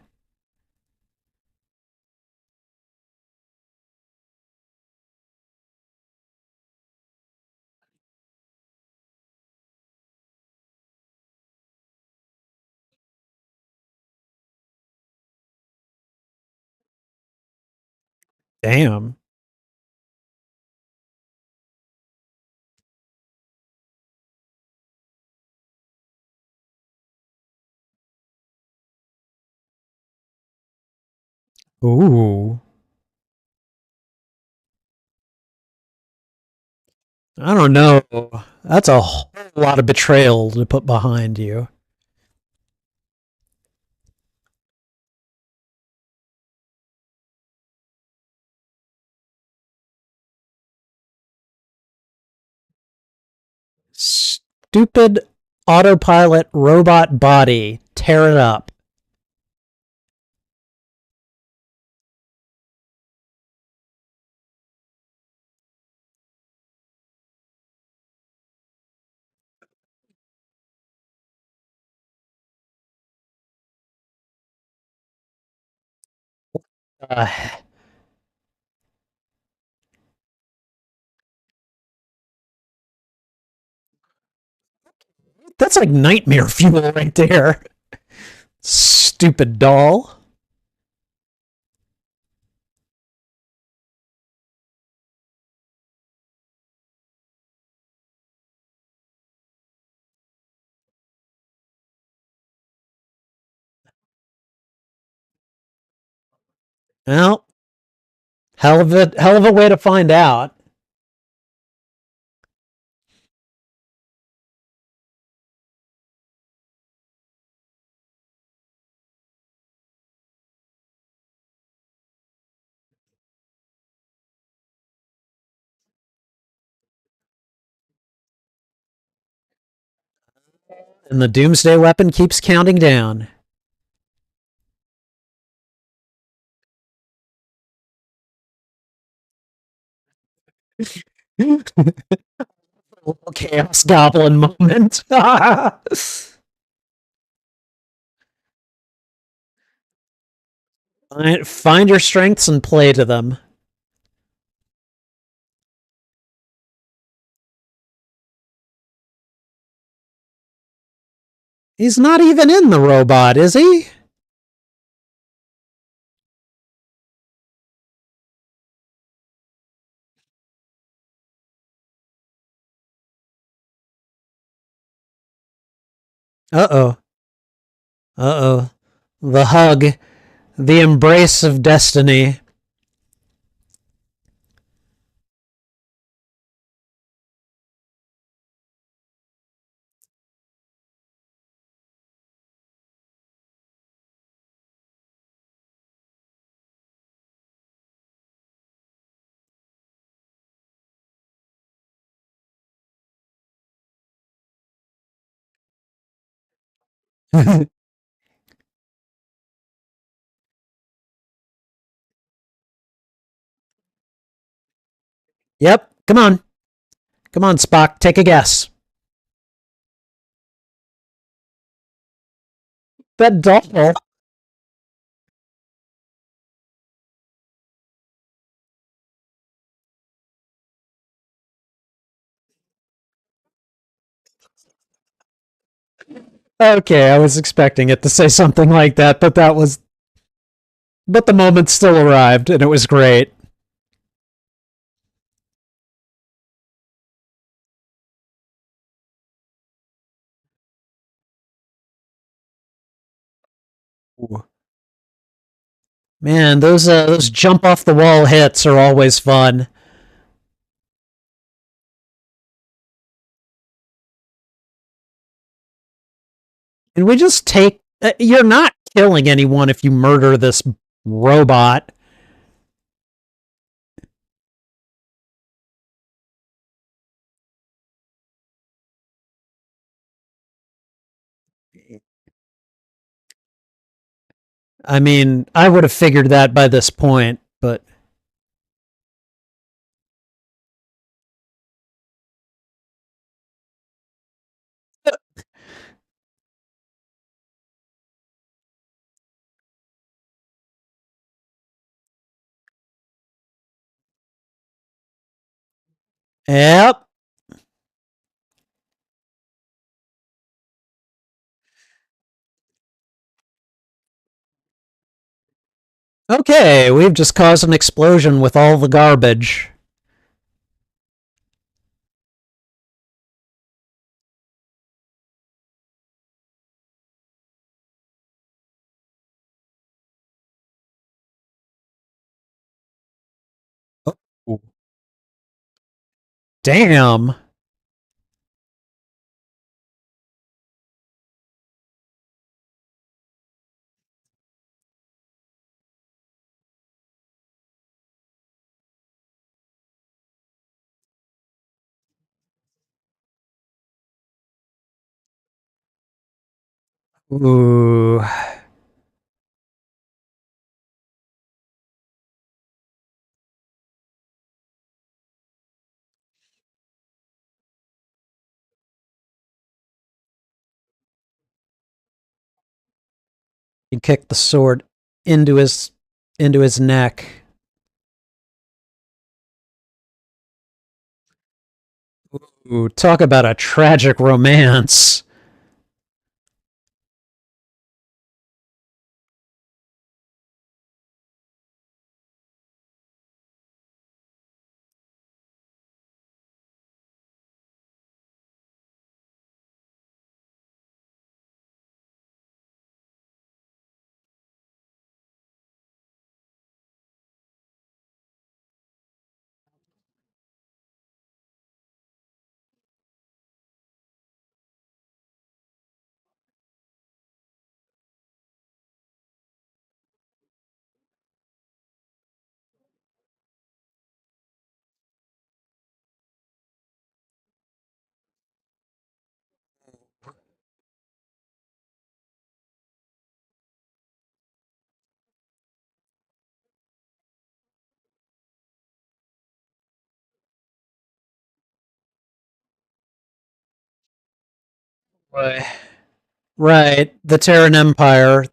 Damn. Ooh. I don't know. That's a whole lot of betrayal to put behind you. Stupid autopilot robot body. Tear it up. Uh, that's like nightmare fuel right there. Stupid doll. Well, hell of a way to find out. And the doomsday weapon keeps counting down. Chaos goblin moment. Find your strengths and play to them. He's not even in the robot, is he? Uh oh. Uh oh. The hug. The embrace of destiny. Yep. Come on. Come on, Spock. Take a guess. That doll. Okay, I was expecting it to say something like that, but that was. But the moment still arrived, and it was great. Ooh. Man, those jump off the wall hits are always fun. And we just take. You're not killing anyone if you murder this robot. I mean, I would have figured that by this point, but yep. Okay, we've just caused an explosion with all the garbage. Oh, damn. Ooh. He kicked the sword into his into his neck. Ooh, talk about a tragic romance. Right. Right. The Terran Empire.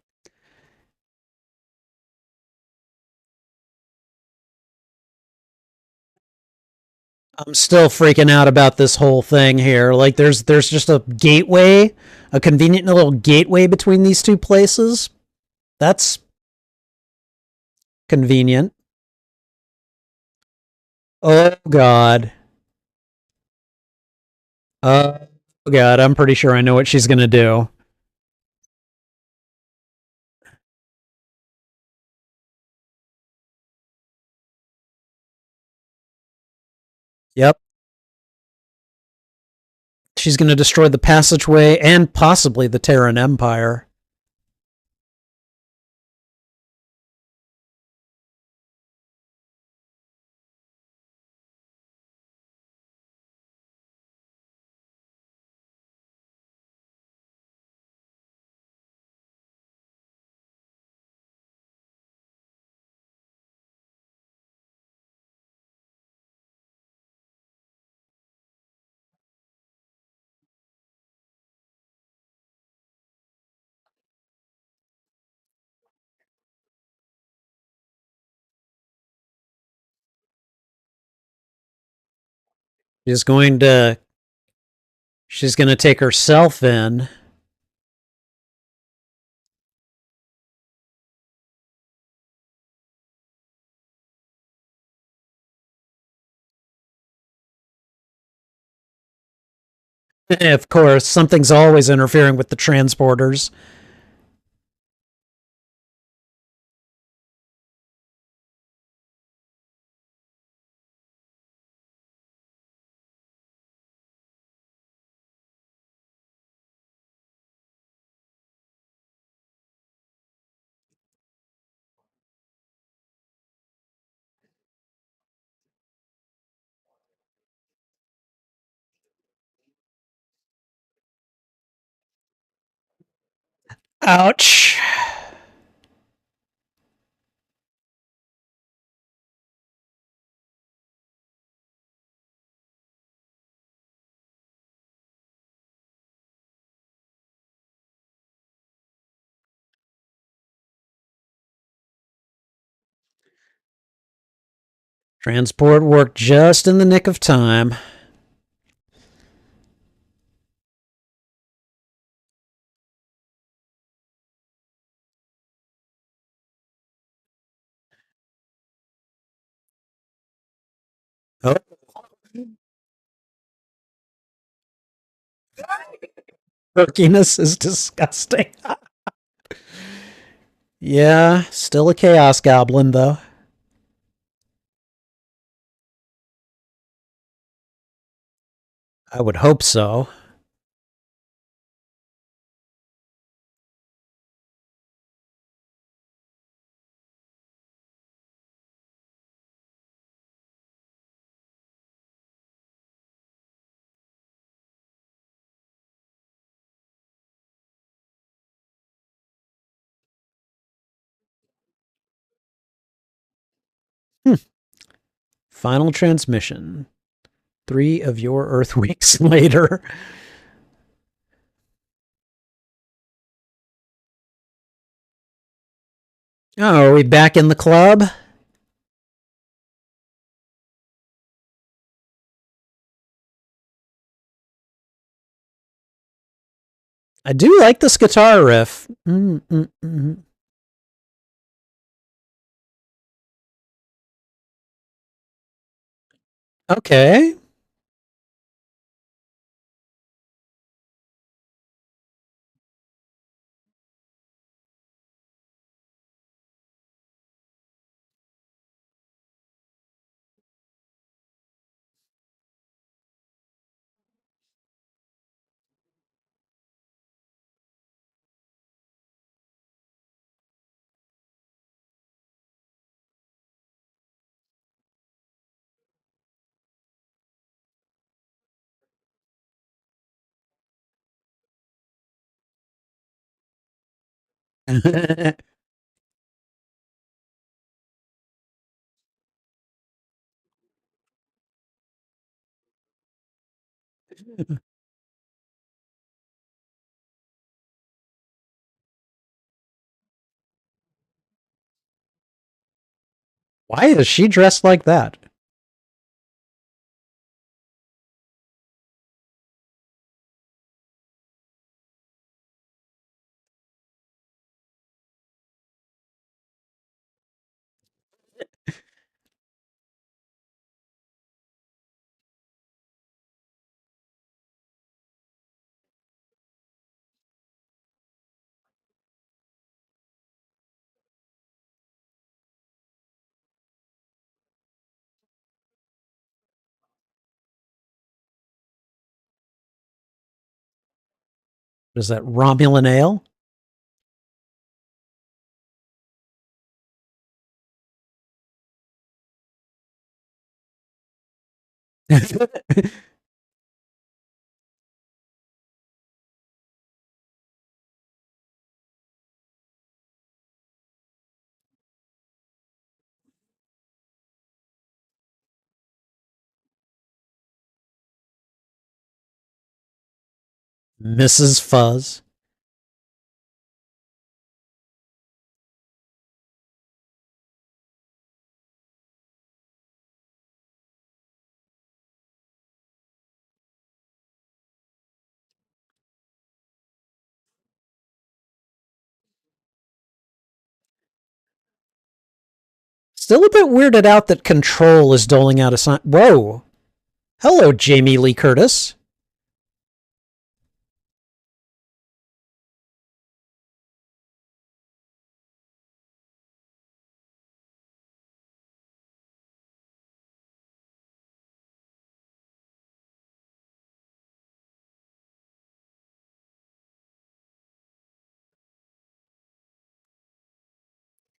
I'm still freaking out about this whole thing here. Like there's just a gateway, a convenient little gateway between these two places. That's convenient. Oh god. Oh god, I'm pretty sure I know what she's going to do. Yep. She's going to destroy the passageway and possibly the Terran Empire. She's going to she's going to take herself in. Of course, something's always interfering with the transporters. Ouch. Transport worked just in the nick of time. Oh, quirkiness is disgusting. Yeah, still a chaos goblin though. I would hope so. Hmm. Final transmission. 3 of your Earth weeks later. Oh, are we back in the club? I do like this guitar riff. Okay. Why is she dressed like that? Is that Romulan ale? Mrs. Fuzz. Still a bit weirded out that Control is doling out a sign. Whoa. Hello, Jamie Lee Curtis.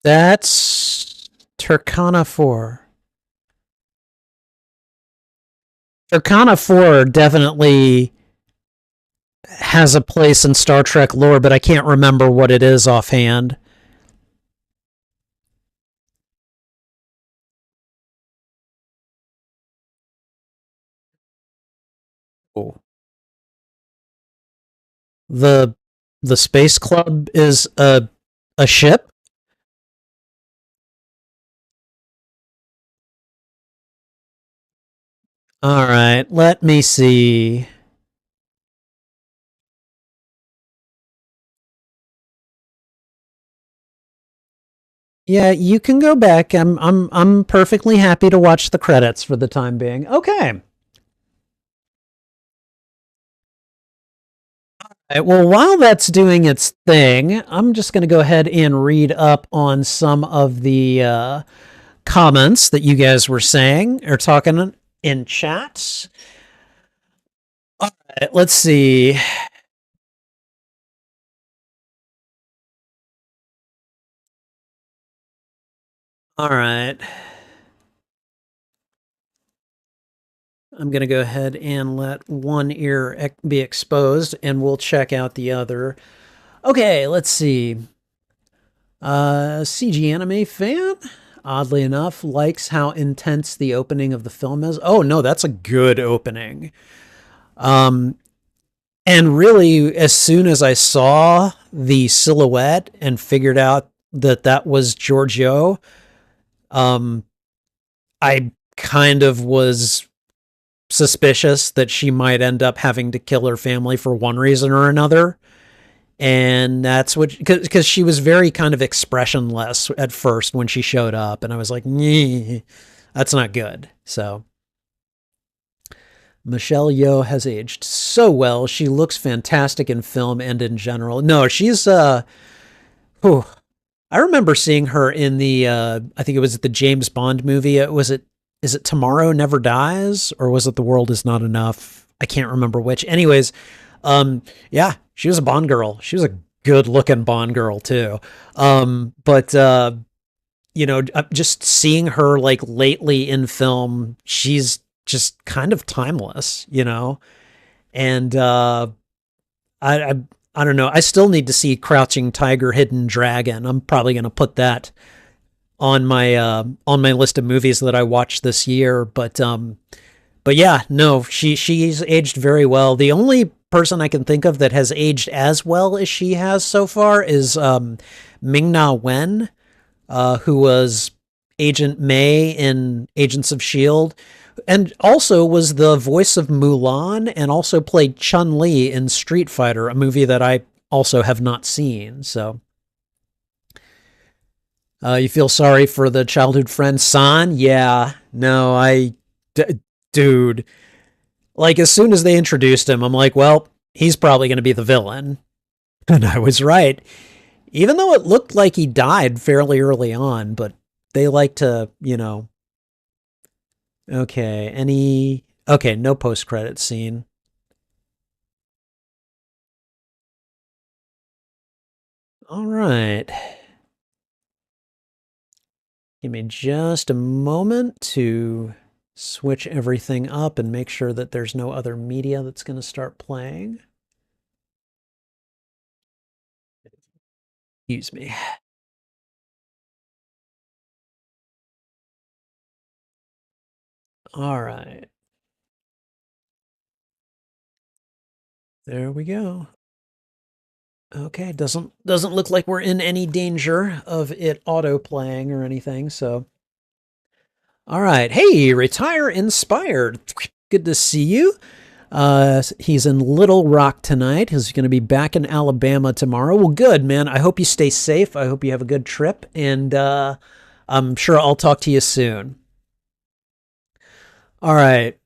That's Turkana 4. Turkana 4 definitely has a place in Star Trek lore, but I can't remember what it is offhand. Oh. The the Space Club is a ship. All right, let me see. Yeah, you can go back. I'm perfectly happy to watch the credits for the time being. Okay. All right, well, while that's doing its thing, I'm just going to go ahead and read up on some of the comments that you guys were saying or talking in chats. All right, let's see. All right. I'm going to go ahead and let one ear be exposed and we'll check out the other. Okay, let's see. CG anime fan, oddly enough, likes how intense the opening of the film is. Oh, no, that's a good opening. Um, and really, as soon as I saw the silhouette and figured out that that was Georgiou, um, I kind of was suspicious that she might end up having to kill her family for one reason or another. And that's what, because she was very kind of expressionless at first when she showed up. And I was like, that's not good. So Michelle Yeoh has aged so well. She looks fantastic in film and in general. No, she's, whew. I remember seeing her in the, I think it was the James Bond movie. Is it Tomorrow Never Dies or was it The World Is Not Enough? I can't remember which. Anyways, yeah, she was a Bond girl. She was a good looking Bond girl too. But you know, just seeing her like lately in film, she's just kind of timeless, you know. And I, I I don't know. I still need to see Crouching Tiger, Hidden Dragon. I'm probably going to put that on my list of movies that I watched this year. But yeah, no, she's aged very well. The only person I can think of that has aged as well as she has so far is Ming Na Wen, who was Agent May in Agents of S.H.I.E.L.D., and also was the voice of Mulan and also played Chun-Li in Street Fighter, a movie that I also have not seen. So you feel sorry for the childhood friend San? Yeah. No, dude, like as soon as they introduced him, I'm like, well, he's probably going to be the villain. And I was right. Even though it looked like he died fairly early on, but they like to, okay, no post-credit scene. All right. Give me just a moment to switch everything up and make sure that there's no other media that's going to start playing. Excuse me. All right. There we go. Okay, doesn't look like we're in any danger of it auto playing or anything, so all right. Hey, Retire Inspired. Good to see you. He's in Little Rock tonight. He's going to be back in Alabama tomorrow. Well, good, man. I hope you stay safe. I hope you have a good trip, and I'm sure I'll talk to you soon. All right.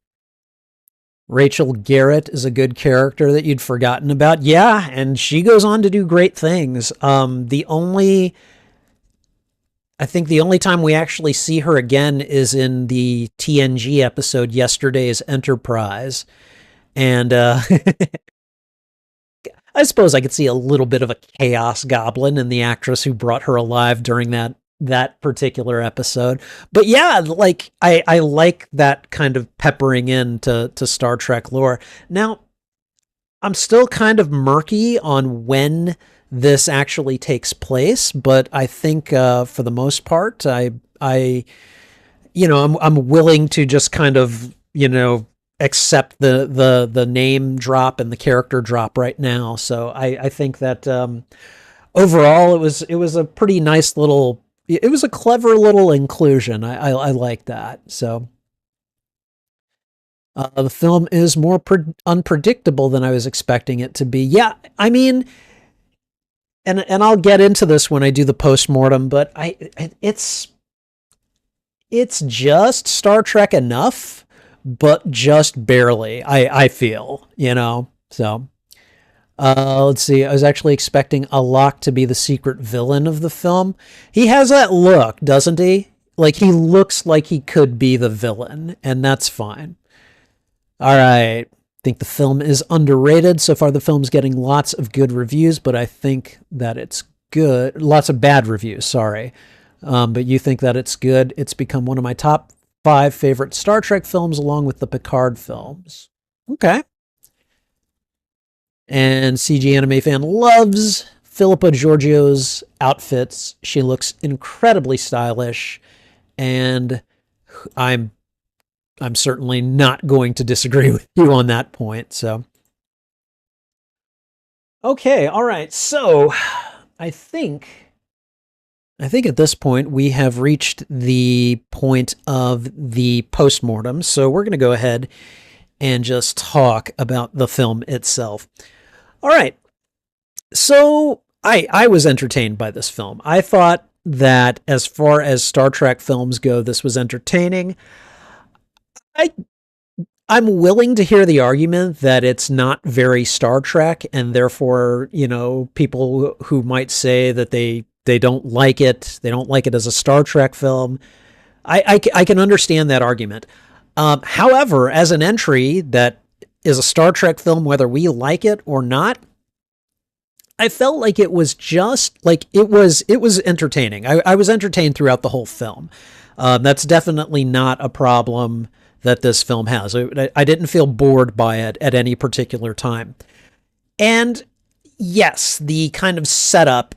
Rachel Garrett is a good character that you'd forgotten about. Yeah, and she goes on to do great things. I think the only time we actually see her again is in the TNG episode Yesterday's Enterprise. And I suppose I could see a little bit of a chaos goblin in the actress who brought her alive during that particular episode. But yeah, like I like that kind of peppering in to Star Trek lore. Now, I'm still kind of murky on when this actually takes place, but I think for the most part, I'm willing to just kind of accept the name drop and the character drop right now. So I think that overall it was a pretty nice little. It was a clever little inclusion. I like that. So the film is more unpredictable than I was expecting it to be. Yeah, I mean, and I'll get into this when I do the postmortem, but it's just Star Trek enough, but just barely. I feel, so. Let's see. I was actually expecting Alok to be the secret villain of the film. He has that look, doesn't he? Like he looks like he could be the villain, and that's fine. All right. I think the film is underrated. So far, the film's getting lots of good reviews, but I think that it's good. Lots of bad reviews, sorry. But you think that it's good. It's become one of my top 5 favorite Star Trek films, along with the Picard films. Okay. And CG Anime Fan loves Philippa Georgiou's outfits. She looks incredibly stylish, and I'm certainly not going to disagree with you on that point. So, okay, all right. So, I think at this point we have reached the point of the postmortem. So, we're going to go ahead and just talk about the film itself. All right. So I was entertained by this film. I thought that as far as Star Trek films go, this was entertaining. I'm willing to hear the argument that it's not very Star Trek, and therefore, people who might say that they don't like it as a Star Trek film. I can understand that argument. However, as an entry that is a Star Trek film, whether we like it or not, I felt like it was just like it was entertaining. I was entertained throughout the whole film. That's definitely not a problem that this film has. I didn't feel bored by it at any particular time. And yes, the kind of setup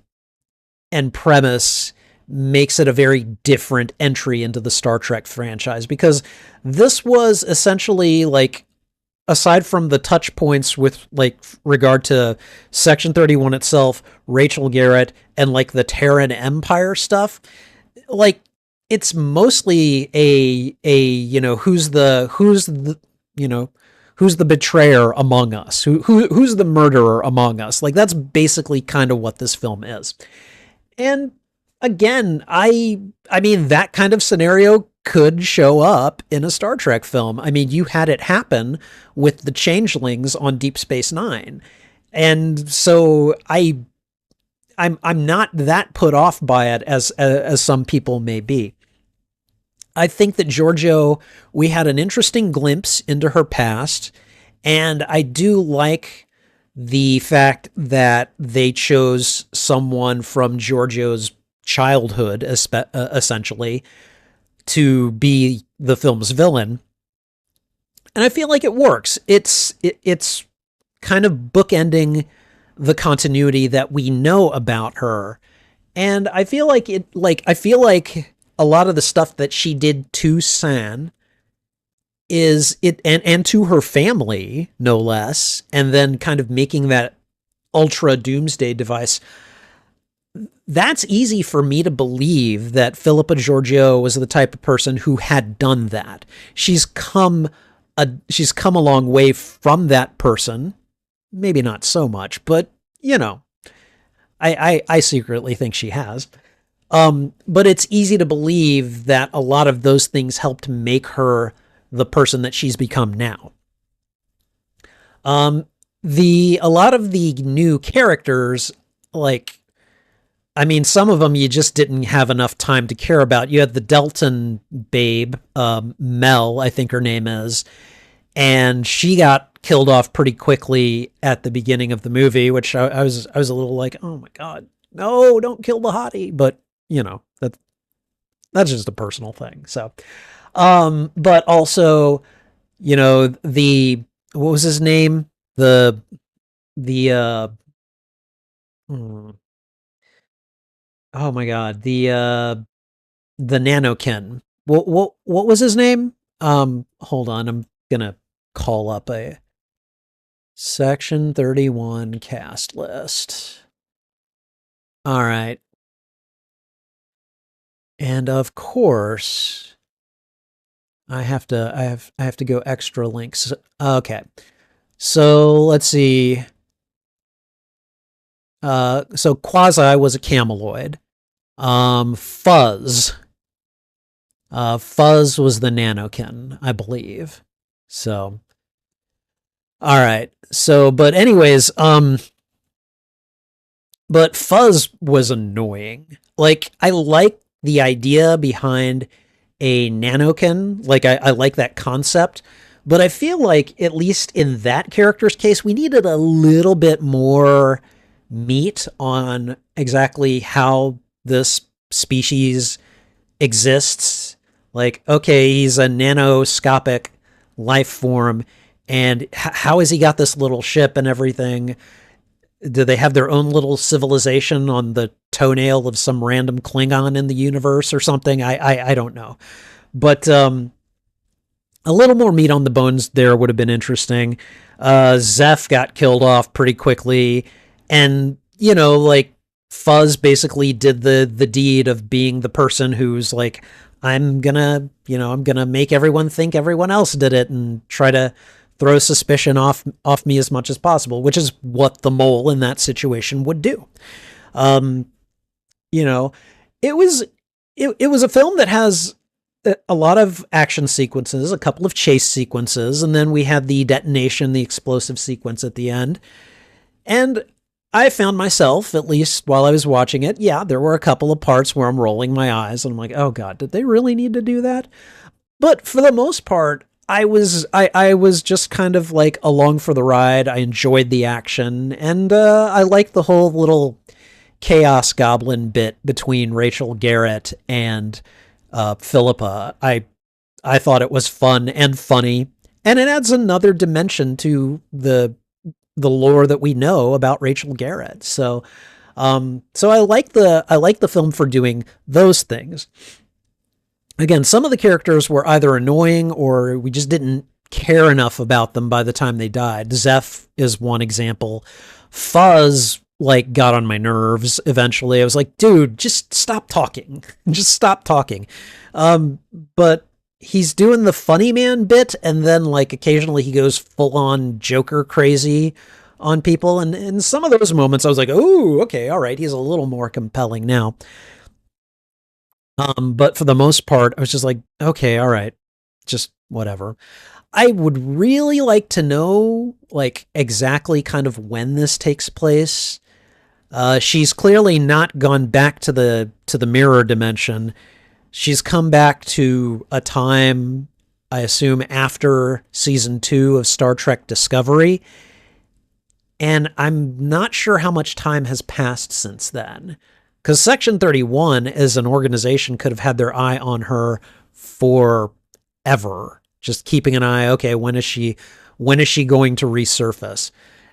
and premise makes it a very different entry into the Star Trek franchise, because this was essentially like, aside from the touch points with like regard to Section 31 itself, Rachel Garrett, and like the Terran Empire stuff, like it's mostly a who's the betrayer among us, who's the murderer among us. Like, that's basically kind of what this film is. And again, I mean, that kind of scenario could show up in a Star Trek film. I mean, you had it happen with the changelings on Deep Space Nine. And so I'm not that put off by it as some people may be. I think that Georgiou, we had an interesting glimpse into her past, and I do like the fact that they chose someone from Georgiou's childhood, essentially, to be the film's villain. And I feel like it works. It's kind of bookending the continuity that we know about her. And I feel like a lot of the stuff that she did to San is it, and to her family, no less, and then kind of making that ultra doomsday device. That's easy for me to believe that Philippa Georgiou was the type of person who had done that. She's come a long way from that person. Maybe not so much, but you know, I secretly think she has. But it's easy to believe that a lot of those things helped make her the person that she's become now. A lot of the new characters, like, I mean, some of them you just didn't have enough time to care about. You had the Delton babe, Mel, I think her name is, and she got killed off pretty quickly at the beginning of the movie, which I was a little like, oh my God, no, don't kill the hottie. But you know, that's just a personal thing. So, but also, you know, what was his name? Oh my God, the Nanokin. What was his name? Hold on, I'm gonna call up a Section 31 cast list. All right. And of course, I have to go extra links. Okay. So let's see. So Quasi was a Cameloid. Fuzz. Fuzz was the Nanokin, I believe. So, all right. So, but anyways, but Fuzz was annoying. Like, I like the idea behind a Nanokin. Like, I like that concept. But I feel like, at least in that character's case, we needed a little bit more meat on exactly how this species exists. Like, okay, he's a nanoscopic life form, and how has he got this little ship and everything? Do they have their own little civilization on the toenail of some random Klingon in the universe or something? I don't know. But a little more meat on the bones there would have been interesting. Zeph got killed off pretty quickly, and, you know, like, Fuzz basically did the deed of being the person who's like, I'm gonna make everyone think everyone else did it and try to throw suspicion off me as much as possible, which is what the mole in that situation would do. You know, it was a film that has a lot of action sequences, a couple of chase sequences, and then we had the detonation, the explosive sequence at the end. And I found myself, at least while I was watching it, yeah, there were a couple of parts where I'm rolling my eyes and I'm like, oh God, did they really need to do that? But for the most part, I was just kind of like along for the ride. I enjoyed the action, and I liked the whole little chaos goblin bit between Rachel Garrett and Philippa. I thought it was fun and funny, and it adds another dimension to the lore that we know about Rachel Garrett. So I like the film for doing those things. Again, some of the characters were either annoying or we just didn't care enough about them by the time they died. Zeph is one example. Fuzz like got on my nerves eventually. I was like, dude, just stop talking. Just stop talking. Um, but he's doing the funny man bit, and then like occasionally he goes full on Joker crazy on people. And in some of those moments I was like, oh, okay, all right, he's a little more compelling now. But for the most part, I was just like, okay, all right, just whatever. I would really like to know like exactly kind of when this takes place. She's clearly not gone back to the mirror dimension. She's come back to a time, I assume, after season 2 of Star Trek Discovery. And I'm not sure how much time has passed since then. Because Section 31 as an organization could have had their eye on her forever. Just keeping an eye, okay, when is she going to resurface?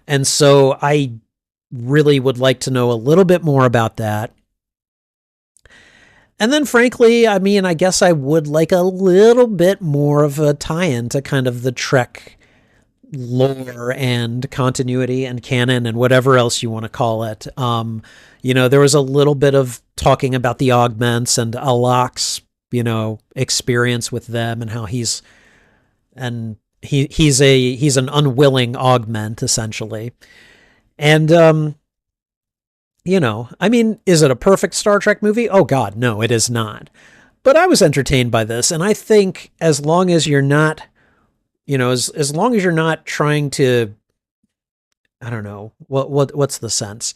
And so I really would like to know a little bit more about that. And then, frankly, I mean, I guess I would like a little bit more of a tie-in to kind of the Trek lore and continuity and canon and whatever else you want to call it. There was a little bit of talking about the augments and Alok's, experience with them and how he's an unwilling augment essentially. And I mean, is it a perfect Star Trek movie? Oh God, no, it is not. But I was entertained by this, and I think as long as you're not, as long as you're not trying to, I don't know, what's the sense?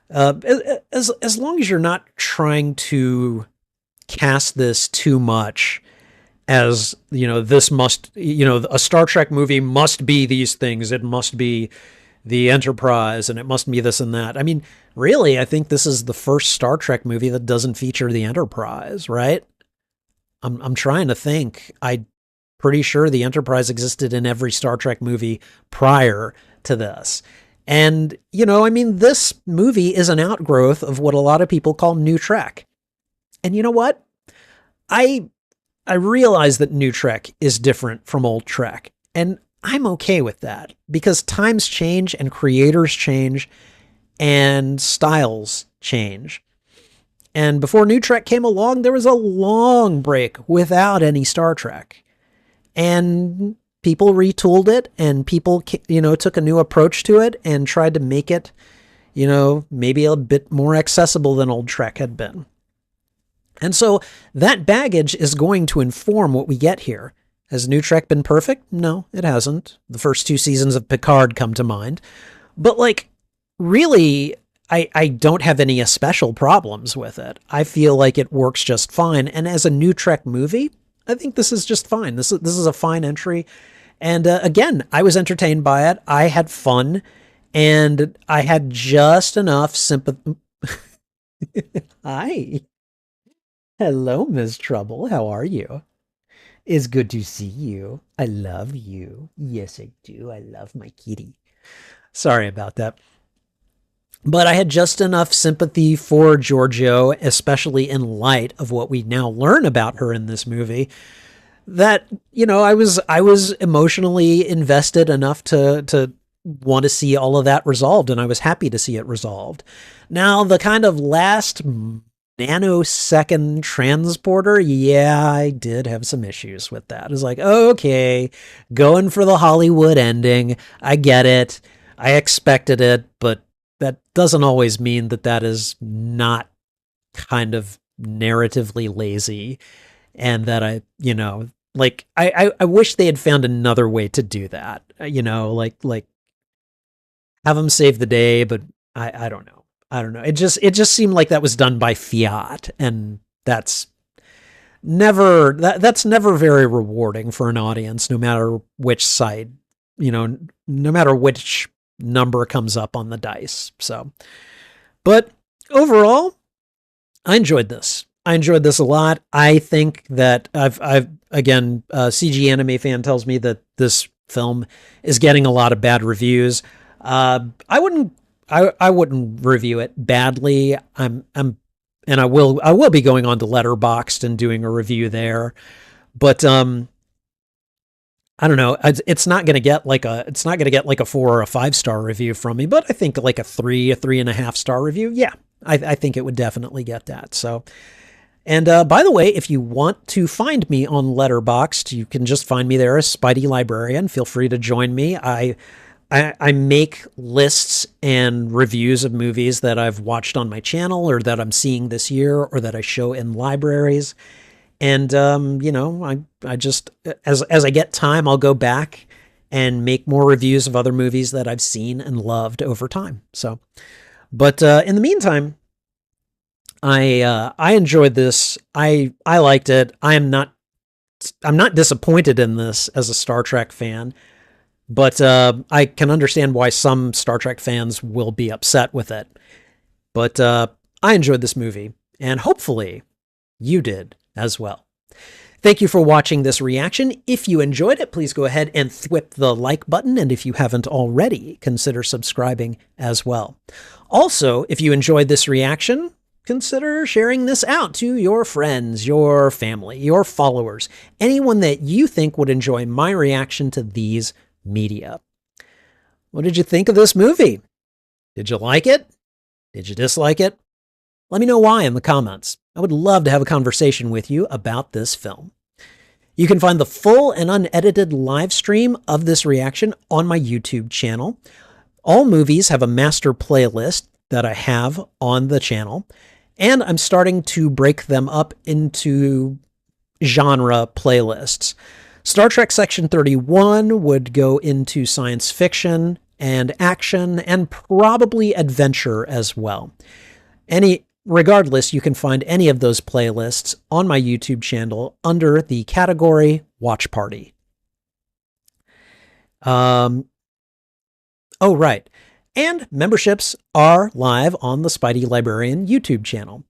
As long as you're not trying to cast this too much as, this must, a Star Trek movie must be these things. It must be the Enterprise and it must be this and that. I mean, really, I think this is the first Star Trek movie that doesn't feature the Enterprise, right? I'm trying to think. I'm pretty sure the Enterprise existed in every Star Trek movie prior to this. And, I mean, this movie is an outgrowth of what a lot of people call New Trek. And you know what? I realize that New Trek is different from old Trek. And I'm okay with that because times change and creators change and styles change. And before New Trek came along, there was a long break without any Star Trek. And people retooled it and people, took a new approach to it and tried to make it, maybe a bit more accessible than old Trek had been. And so that baggage is going to inform what we get here. Has New Trek been perfect? No, it hasn't. The first 2 seasons of Picard come to mind. But really, I don't have any special problems with it. I feel like it works just fine. And as a New Trek movie, I think this is just fine. This is a fine entry. And again, I was entertained by it. I had fun. And I had just enough sympathy. Hi. Hello, Ms. Trouble. How are you? It's good to see you. I love you. Yes, I do. I love my kitty. Sorry about that. But I had just enough sympathy for Georgiou, especially in light of what we now learn about her in this movie, that, I was emotionally invested enough to want to see all of that resolved, and I was happy to see it resolved. Now, the kind of last nanosecond transporter, yeah, I did have some issues with that. It was like, okay, going for the Hollywood ending. I get it. I expected it, but that doesn't always mean that is not kind of narratively lazy. And that I wish they had found another way to do that, like have them save the day, but I don't know. I don't know. It just seemed like that was done by fiat, and that's never very rewarding for an audience, no matter which side, no matter which number comes up on the dice. So, but overall, I enjoyed this. I enjoyed this a lot. I think that I've again, CG Anime Fan tells me that this film is getting a lot of bad reviews. I wouldn't review it badly. And I will be going on to Letterboxd and doing a review there. But I don't know. It's not going to get like a 4 or a 5-star review from me, but I think like a 3.5-star review. Yeah, I think it would definitely get that. So, and by the way, if you want to find me on Letterboxd, you can just find me there as Spidey Librarian. Feel free to join me. I make lists and reviews of movies that I've watched on my channel or that I'm seeing this year or that I show in libraries. And, I just, as I get time, I'll go back and make more reviews of other movies that I've seen and loved over time. So, but in the meantime, I enjoyed this. I liked it. I'm not disappointed in this as a Star Trek fan, but I can understand why some Star Trek fans will be upset with it. But I enjoyed this movie, and hopefully you did as well. Thank you for watching this reaction. If you enjoyed it, please go ahead and thwip the like button, and if you haven't already, consider subscribing as well. Also, if you enjoyed this reaction, consider sharing this out to your friends, your family, your followers, anyone that you think would enjoy my reaction to these media. What did you think of this movie? Did you like it? Did you dislike it? Let me know why in the comments. I would love to have a conversation with you about this film. You can find the full and unedited live stream of this reaction on my YouTube channel. All movies have a master playlist that I have on the channel, and I'm starting to break them up into genre playlists. Star Trek Section 31 would go into science fiction and action and probably adventure as well. Regardless, you can find any of those playlists on my YouTube channel under the category Watch Party. Oh, right. And memberships are live on the Spidey Librarian YouTube channel.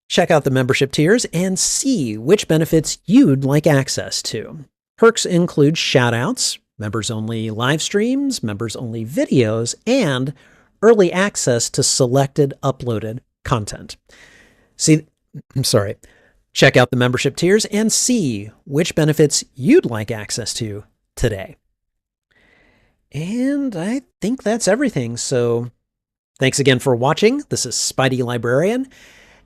Check out the membership tiers and see which benefits you'd like access to. Perks include shoutouts, members-only live streams, members-only videos, and early access to selected uploaded content. Check out the membership tiers and see which benefits you'd like access to today. And I think that's everything. So thanks again for watching. This is Spidey Librarian.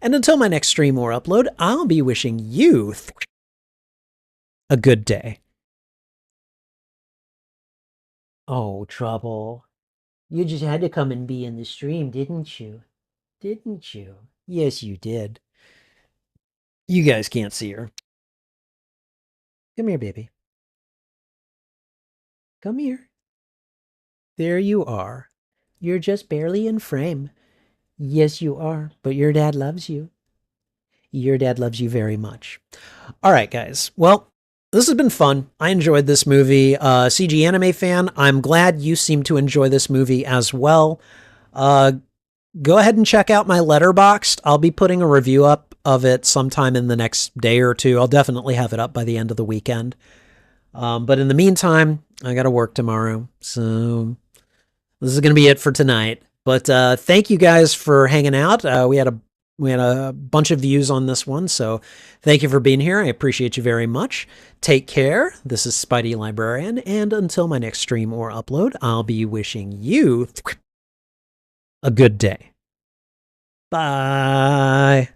And until my next stream or upload, I'll be wishing you a good day. Oh, trouble. You just had to come and be in the stream, didn't you? Didn't you? Yes, you did. You guys can't see her. Come here, baby. Come here. There you are. You're just barely in frame. Yes, you are, but your dad loves you. Your dad loves you very much. All right, guys. Well, this has been fun. I enjoyed this movie. CG anime fan, I'm glad you seem to enjoy this movie as well. Go ahead and check out my Letterboxd. I'll be putting a review up of it sometime in the next day or two. I'll definitely have it up by the end of the weekend. But in the meantime, I got to work tomorrow. So this is going to be it for tonight. But thank you guys for hanging out. We had a bunch of views on this one, so thank you for being here. I appreciate you very much. Take care. This is Spidey Librarian, and until my next stream or upload, I'll be wishing you a good day. Bye.